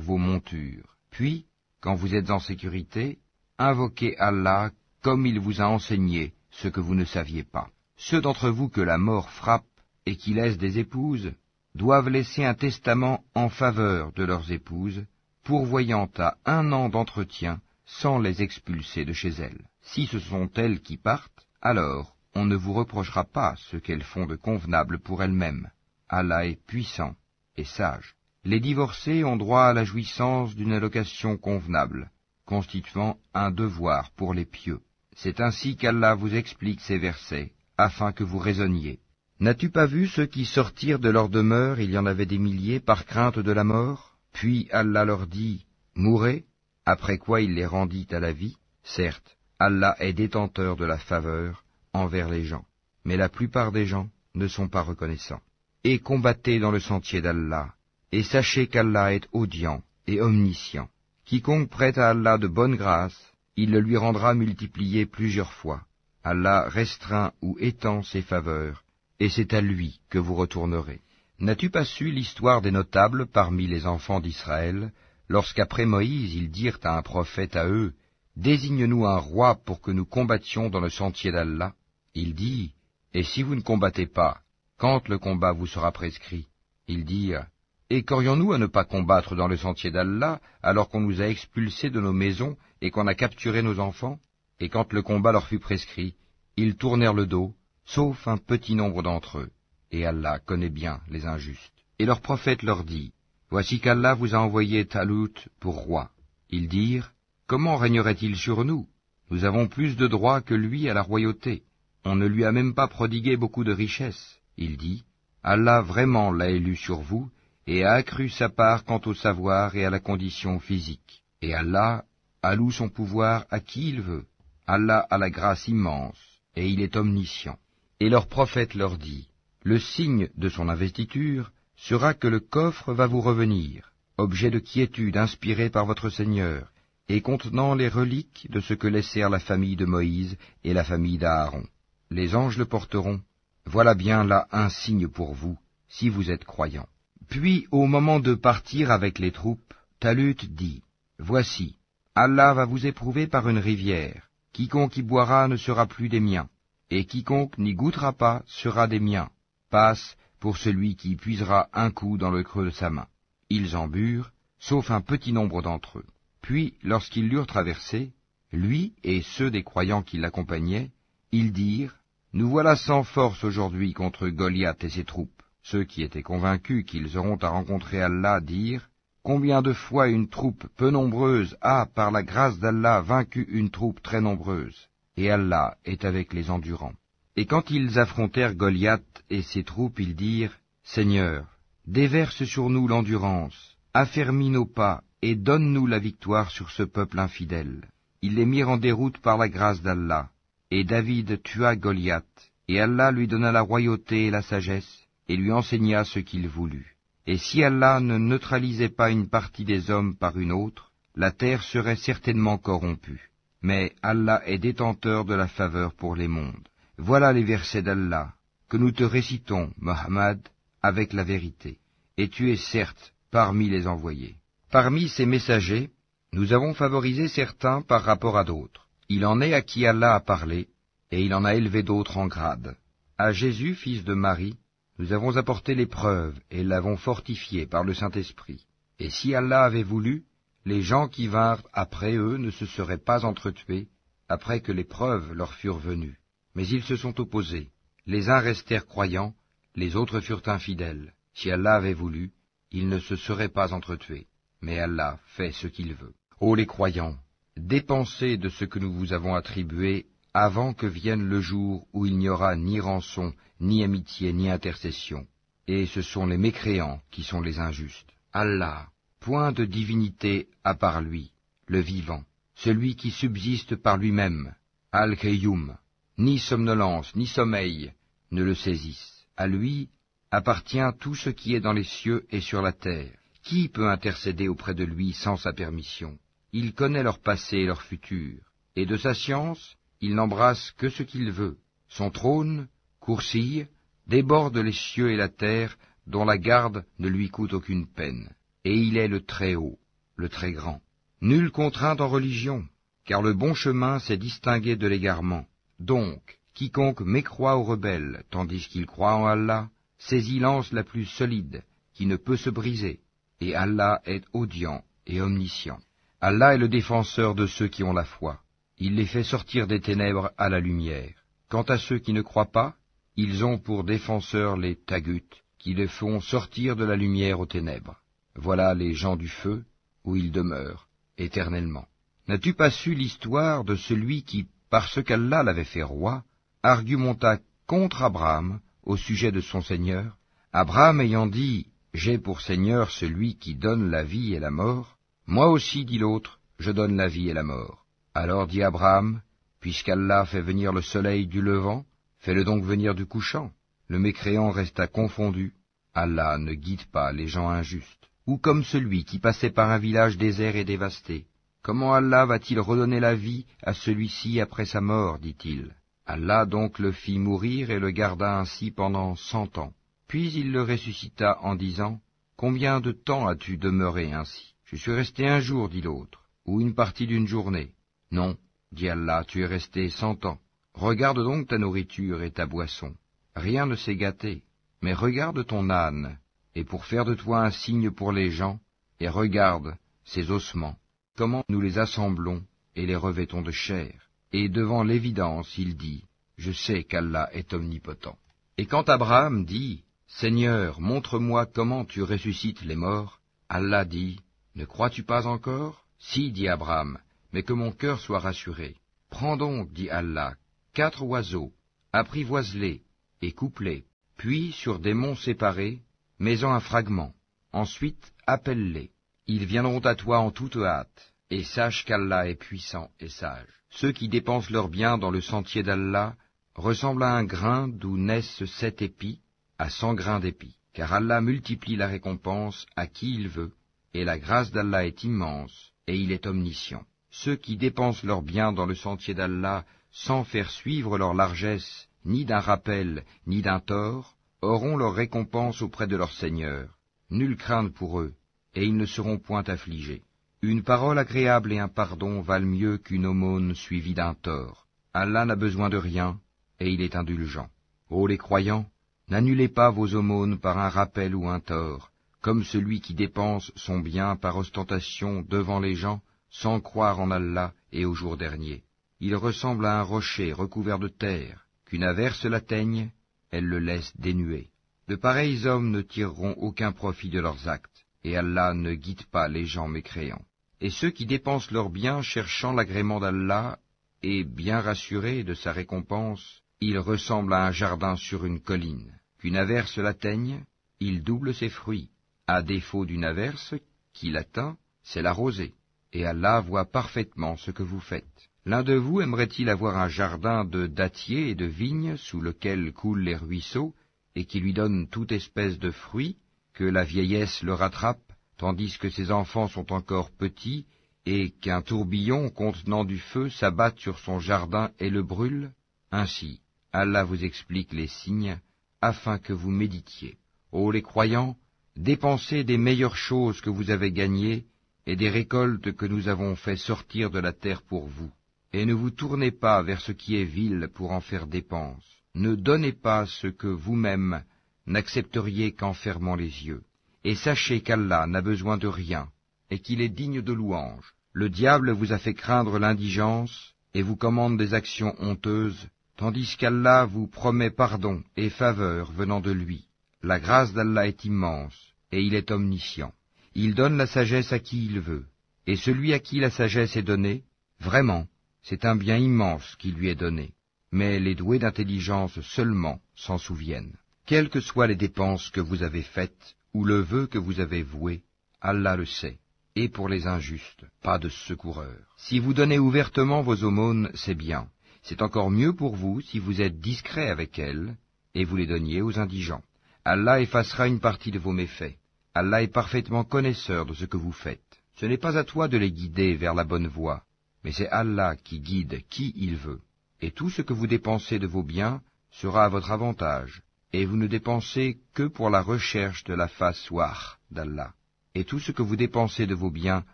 vos montures. Puis, quand vous êtes en sécurité, invoquez Allah comme il vous a enseigné ce que vous ne saviez pas. Ceux d'entre vous que la mort frappe et qui laissent des épouses, doivent laisser un testament en faveur de leurs épouses, pourvoyant à 1 an d'entretien sans les expulser de chez elles. Si ce sont elles qui partent, alors on ne vous reprochera pas ce qu'elles font de convenable pour elles-mêmes. Allah est puissant et sage. Les divorcés ont droit à la jouissance d'une allocation convenable, constituant un devoir pour les pieux. C'est ainsi qu'Allah vous explique ces versets, afin que vous raisonniez. N'as-tu pas vu ceux qui sortirent de leur demeure, il y en avait des milliers, par crainte de la mort? Puis Allah leur dit, mourez, après quoi il les rendit à la vie. Certes, Allah est détenteur de la faveur envers les gens, mais la plupart des gens ne sont pas reconnaissants. Et combattez dans le sentier d'Allah, et sachez qu'Allah est audient et omniscient. Quiconque prête à Allah de bonne grâce, il le lui rendra multiplié plusieurs fois. Allah restreint ou étend ses faveurs, et c'est à lui que vous retournerez. N'as-tu pas su l'histoire des notables parmi les enfants d'Israël, lorsqu'après Moïse ils dirent à un prophète à eux, « Désigne-nous un roi pour que nous combattions dans le sentier d'Allah » Il dit, « Et si vous ne combattez pas, quand le combat vous sera prescrit ?» Ils dirent, « Et qu'aurions-nous à ne pas combattre dans le sentier d'Allah, alors qu'on nous a expulsés de nos maisons et qu'on a capturé nos enfants ?» Et quand le combat leur fut prescrit, ils tournèrent le dos, sauf un petit nombre d'entre eux. Et Allah connaît bien les injustes. Et leur prophète leur dit, « Voici qu'Allah vous a envoyé Talut pour roi. » Ils dirent, « Comment régnerait-il sur nous? Nous avons plus de droits que lui à la royauté. On ne lui a même pas prodigué beaucoup de richesses. » Il dit, « Allah vraiment l'a élu sur vous, et a accru sa part quant au savoir et à la condition physique. Et Allah alloue son pouvoir à qui il veut. Allah a la grâce immense, et il est omniscient. » Et leur prophète leur dit, « Le signe de son investiture sera que le coffre va vous revenir, objet de quiétude inspiré par votre Seigneur, et contenant les reliques de ce que laissèrent la famille de Moïse et la famille d'Aaron. Les anges le porteront. Voilà bien là un signe pour vous, si vous êtes croyants. » Puis, au moment de partir avec les troupes, Talut dit, « Voici, Allah va vous éprouver par une rivière. Quiconque y boira ne sera plus des miens, et quiconque n'y goûtera pas sera des miens. Passe pour celui qui puisera un coup dans le creux de sa main. » Ils en burent, sauf un petit nombre d'entre eux. Puis, lorsqu'ils l'eurent traversé, lui et ceux des croyants qui l'accompagnaient, ils dirent, « Nous voilà sans force aujourd'hui contre Goliath et ses troupes. » Ceux qui étaient convaincus qu'ils auront à rencontrer Allah dirent, « Combien de fois une troupe peu nombreuse a, par la grâce d'Allah, vaincu une troupe très nombreuse? Et Allah est avec les endurants. » Et quand ils affrontèrent Goliath et ses troupes, ils dirent, « Seigneur, déverse sur nous l'endurance, affermis nos pas, et donne-nous la victoire sur ce peuple infidèle. » Ils les mirent en déroute par la grâce d'Allah, et David tua Goliath, et Allah lui donna la royauté et la sagesse, et lui enseigna ce qu'il voulut. Et si Allah ne neutralisait pas une partie des hommes par une autre, la terre serait certainement corrompue. Mais Allah est détenteur de la faveur pour les mondes. Voilà les versets d'Allah, que nous te récitons, Mohammed, avec la vérité. Et tu es certes parmi les envoyés. Parmi ces messagers, nous avons favorisé certains par rapport à d'autres. Il en est à qui Allah a parlé, et il en a élevé d'autres en grade. À Jésus, fils de Marie, nous avons apporté l'épreuve et l'avons fortifié par le Saint-Esprit. Et si Allah avait voulu, les gens qui vinrent après eux ne se seraient pas entretués, après que les preuves leur furent venues. Mais ils se sont opposés. Les uns restèrent croyants, les autres furent infidèles. Si Allah avait voulu, ils ne se seraient pas entretués. Mais Allah fait ce qu'il veut. Ô les croyants, dépensez de ce que nous vous avons attribué avant que vienne le jour où il n'y aura ni rançon, ni amitié, ni intercession. Et ce sont les mécréants qui sont les injustes. Allah, point de divinité à part lui, le vivant, celui qui subsiste par lui-même, Al-Qayyum, ni somnolence, ni sommeil ne le saisissent. À lui appartient tout ce qui est dans les cieux et sur la terre. Qui peut intercéder auprès de lui sans sa permission? Il connaît leur passé et leur futur, et de sa science, il n'embrasse que ce qu'il veut. Son trône, Kursi, déborde les cieux et la terre, dont la garde ne lui coûte aucune peine. Et il est le Très-Haut, le Très-Grand. Nulle contrainte en religion, car le bon chemin s'est distingué de l'égarement. Donc, quiconque mécroit aux rebelles, tandis qu'il croit en Allah, saisit l'anse la plus solide, qui ne peut se briser. Et Allah est audient et omniscient. Allah est le défenseur de ceux qui ont la foi. Il les fait sortir des ténèbres à la lumière. Quant à ceux qui ne croient pas, ils ont pour défenseurs les taghut, qui les font sortir de la lumière aux ténèbres. Voilà les gens du feu, où ils demeurent, éternellement. N'as-tu pas su l'histoire de celui qui, parce qu'Allah l'avait fait roi, argumenta contre Abraham au sujet de son Seigneur? Abraham ayant dit, « J'ai pour Seigneur celui qui donne la vie et la mort », moi aussi, dit l'autre, je donne la vie et la mort. Alors dit Abraham, puisqu'Allah fait venir le soleil du levant, fais-le donc venir du couchant. Le mécréant resta confondu. Allah ne guide pas les gens injustes. Ou comme celui qui passait par un village désert et dévasté. Comment Allah va-t-il redonner la vie à celui-ci après sa mort, dit-il. Allah donc le fit mourir et le garda ainsi pendant 100 ans. Puis il le ressuscita en disant, « Combien de temps as-tu demeuré ainsi ?» « Je suis resté un jour, dit l'autre, ou une partie d'une journée. » « Non, dit Allah, tu es resté 100 ans. Regarde donc ta nourriture et ta boisson. Rien ne s'est gâté, mais regarde ton âne, et pour faire de toi un signe pour les gens, et regarde ses ossements, comment nous les assemblons et les revêtons de chair. Et devant l'évidence, il dit, « Je sais qu'Allah est omnipotent. » Et quand Abraham dit, « Seigneur, montre-moi comment tu ressuscites les morts », Allah dit, « Ne crois-tu pas encore ?» Si, dit Abraham, mais que mon cœur soit rassuré. Prends donc, dit Allah, 4 oiseaux, apprivoise-les et coupe-les, puis sur des monts séparés, mets-en un fragment. Ensuite, appelle-les. Ils viendront à toi en toute hâte, et sache qu'Allah est puissant et sage. Ceux qui dépensent leurs biens dans le sentier d'Allah ressemblent à un grain d'où naissent 7 épis, à 100 grains d'épis. Car Allah multiplie la récompense à qui il veut, et la grâce d'Allah est immense, et il est omniscient. Ceux qui dépensent leurs biens dans le sentier d'Allah sans faire suivre leur largesse, ni d'un rappel, ni d'un tort, auront leur récompense auprès de leur Seigneur. Nulle crainte pour eux, et ils ne seront point affligés. Une parole agréable et un pardon valent mieux qu'une aumône suivie d'un tort. Allah n'a besoin de rien, et il est indulgent. Ô les croyants, n'annulez pas vos aumônes par un rappel ou un tort, comme celui qui dépense son bien par ostentation devant les gens, sans croire en Allah et au jour dernier. Il ressemble à un rocher recouvert de terre, qu'une averse l'atteigne, elle le laisse dénué. De pareils hommes ne tireront aucun profit de leurs actes, et Allah ne guide pas les gens mécréants. Et ceux qui dépensent leurs biens cherchant l'agrément d'Allah, et bien rassurés de sa récompense, il ressemble à un jardin sur une colline. Qu'une averse l'atteigne, il double ses fruits. À défaut d'une averse qui l'atteint, c'est la rosée. Et Allah voit parfaitement ce que vous faites. L'un de vous aimerait-il avoir un jardin de dattiers et de vignes sous lequel coulent les ruisseaux, et qui lui donne toute espèce de fruits, que la vieillesse le rattrape, tandis que ses enfants sont encore petits, et qu'un tourbillon contenant du feu s'abatte sur son jardin et le brûle? Ainsi, Allah vous explique les signes, afin que vous méditiez. Ô les croyants, dépensez des meilleures choses que vous avez gagnées, et des récoltes que nous avons fait sortir de la terre pour vous. Et ne vous tournez pas vers ce qui est vil pour en faire dépense. Ne donnez pas ce que vous-même n'accepteriez qu'en fermant les yeux. Et sachez qu'Allah n'a besoin de rien, et qu'il est digne de louange. Le diable vous a fait craindre l'indigence, et vous commande des actions honteuses, tandis qu'Allah vous promet pardon et faveur venant de lui. La grâce d'Allah est immense, et il est omniscient. Il donne la sagesse à qui il veut, et celui à qui la sagesse est donnée, vraiment, c'est un bien immense qui lui est donné. Mais les doués d'intelligence seulement s'en souviennent. Quelles que soient les dépenses que vous avez faites, ou le vœu que vous avez voué, Allah le sait. Et pour les injustes, pas de secoureur. Si vous donnez ouvertement vos aumônes, c'est bien. C'est encore mieux pour vous si vous êtes discret avec elles, et vous les donniez aux indigents. Allah effacera une partie de vos méfaits. Allah est parfaitement connaisseur de ce que vous faites. Ce n'est pas à toi de les guider vers la bonne voie, mais c'est Allah qui guide qui il veut. Et tout ce que vous dépensez de vos biens sera à votre avantage, et vous ne dépensez que pour la recherche de la face wah d'Allah. Et tout ce que vous dépensez de vos biens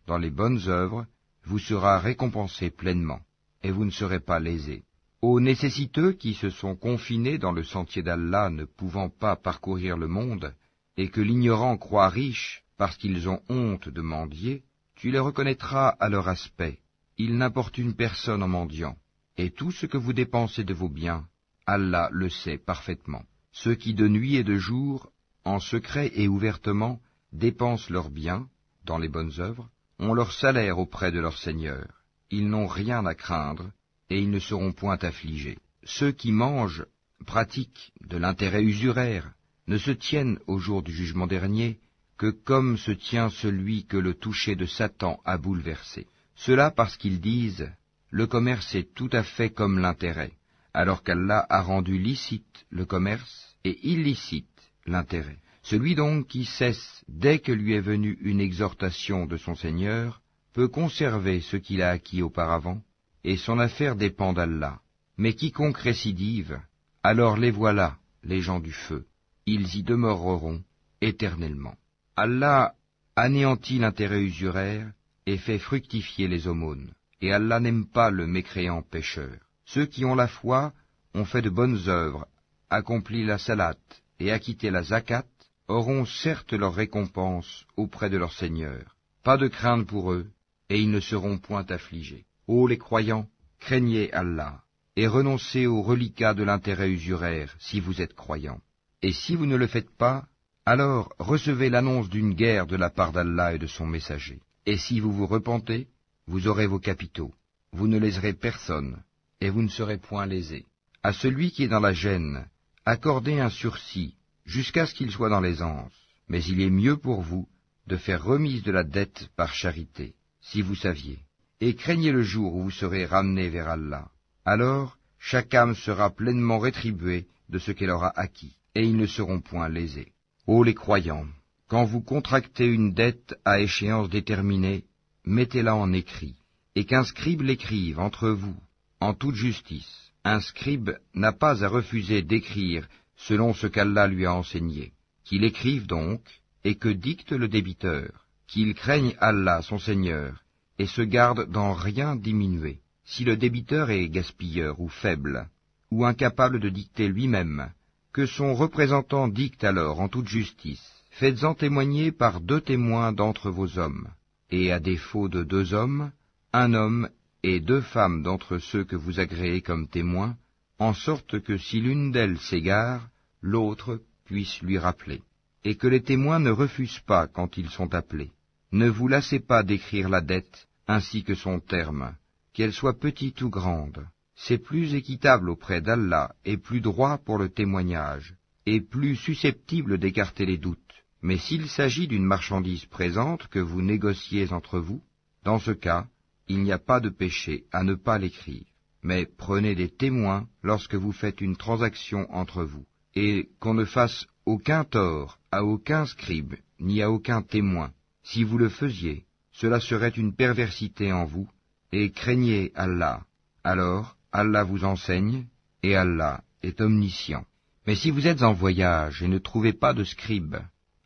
dans les bonnes œuvres vous sera récompensé pleinement, et vous ne serez pas lésés. Aux nécessiteux qui se sont confinés dans le sentier d'Allah ne pouvant pas parcourir le monde, et que l'ignorant croit riche parce qu'ils ont honte de mendier, tu les reconnaîtras à leur aspect. Ils n'importunent personne en mendiant. Et tout ce que vous dépensez de vos biens, Allah le sait parfaitement. Ceux qui de nuit et de jour, en secret et ouvertement, dépensent leurs biens, dans les bonnes œuvres, ont leur salaire auprès de leur Seigneur. Ils n'ont rien à craindre, et ils ne seront point affligés. Ceux qui mangent, pratiquent de l'intérêt usuraire, ne se tiennent au jour du jugement dernier que comme se tient celui que le toucher de Satan a bouleversé. Cela parce qu'ils disent « Le commerce est tout à fait comme l'intérêt », alors qu'Allah a rendu licite le commerce et illicite l'intérêt. Celui donc qui cesse dès que lui est venue une exhortation de son Seigneur peut conserver ce qu'il a acquis auparavant, et son affaire dépend d'Allah. Mais quiconque récidive, alors les voilà, les gens du feu. Ils y demeureront éternellement. Allah anéantit l'intérêt usuraire et fait fructifier les aumônes. Et Allah n'aime pas le mécréant pécheur. Ceux qui ont la foi ont fait de bonnes œuvres, accompli la salate et acquitté la zakat, auront certes leur récompense auprès de leur Seigneur. Pas de crainte pour eux, et ils ne seront point affligés. Ô les croyants, craignez Allah, et renoncez aux reliquats de l'intérêt usuraire, si vous êtes croyants. Et si vous ne le faites pas, alors recevez l'annonce d'une guerre de la part d'Allah et de son messager. Et si vous vous repentez, vous aurez vos capitaux. Vous ne léserez personne, et vous ne serez point lésés. À celui qui est dans la gêne, accordez un sursis, jusqu'à ce qu'il soit dans l'aisance. Mais il est mieux pour vous de faire remise de la dette par charité, si vous saviez. Et craignez le jour où vous serez ramenés vers Allah. Alors, chaque âme sera pleinement rétribuée de ce qu'elle aura acquis, et ils ne seront point lésés. Ô les croyants, quand vous contractez une dette à échéance déterminée, mettez-la en écrit, et qu'un scribe l'écrive entre vous, en toute justice. Un scribe n'a pas à refuser d'écrire selon ce qu'Allah lui a enseigné. Qu'il écrive donc, et que dicte le débiteur, qu'il craigne Allah son Seigneur, et se garde d'en rien diminuer. Si le débiteur est gaspilleur ou faible, ou incapable de dicter lui-même, que son représentant dicte alors en toute justice. Faites-en témoigner par 2 témoins d'entre vos hommes, et à défaut de 2 hommes, 1 homme et 2 femmes d'entre ceux que vous agréez comme témoins, en sorte que si l'une d'elles s'égare, l'autre puisse lui rappeler, et que les témoins ne refusent pas quand ils sont appelés. Ne vous lassez pas d'écrire la dette ainsi que son terme, qu'elle soit petite ou grande. c'est plus équitable auprès d'Allah et plus droit pour le témoignage, et plus susceptible d'écarter les doutes. Mais s'il s'agit d'une marchandise présente que vous négociez entre vous, dans ce cas, il n'y a pas de péché à ne pas l'écrire. Mais prenez des témoins lorsque vous faites une transaction entre vous, et qu'on ne fasse aucun tort à aucun scribe, ni à aucun témoin. Si vous le faisiez, cela serait une perversité en vous, et craignez Allah. Alors, Allah vous enseigne, et Allah est omniscient. Mais si vous êtes en voyage et ne trouvez pas de scribe,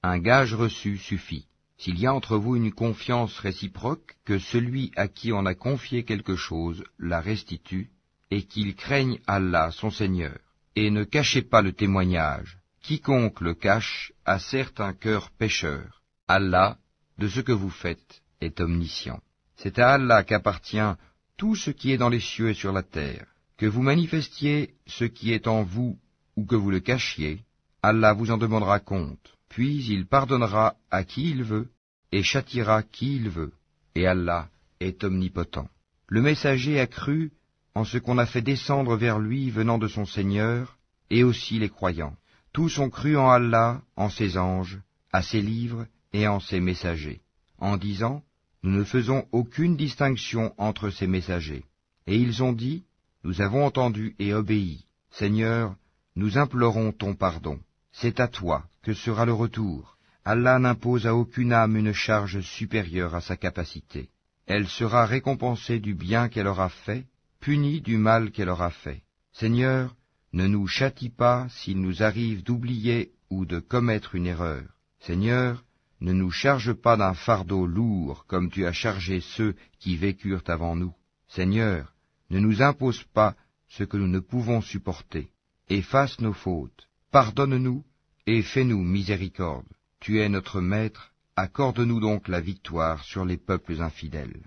un gage reçu suffit. S'il y a entre vous une confiance réciproque, que celui à qui on a confié quelque chose la restitue, et qu'il craigne Allah son Seigneur. Et ne cachez pas le témoignage. Quiconque le cache a certes un cœur pécheur. Allah, de ce que vous faites, est omniscient. C'est à Allah qu'appartient tout ce qui est dans les cieux et sur la terre. Que vous manifestiez ce qui est en vous ou que vous le cachiez, Allah vous en demandera compte. Puis il pardonnera à qui il veut et châtiera qui il veut. Et Allah est omnipotent. Le messager a cru en ce qu'on a fait descendre vers lui venant de son Seigneur, et aussi les croyants. Tous ont cru en Allah, en ses anges, à ses livres et en ses messagers, en disant, nous ne faisons aucune distinction entre ces messagers. Et ils ont dit, nous avons entendu et obéi. Seigneur, nous implorons ton pardon. C'est à toi que sera le retour. Allah n'impose à aucune âme une charge supérieure à sa capacité. Elle sera récompensée du bien qu'elle aura fait, punie du mal qu'elle aura fait. Seigneur, ne nous châtie pas s'il nous arrive d'oublier ou de commettre une erreur. Seigneur, ne nous charge pas d'un fardeau lourd comme tu as chargé ceux qui vécurent avant nous. Seigneur, ne nous impose pas ce que nous ne pouvons supporter. Efface nos fautes, pardonne-nous et fais-nous miséricorde. Tu es notre Maître, accorde-nous donc la victoire sur les peuples infidèles.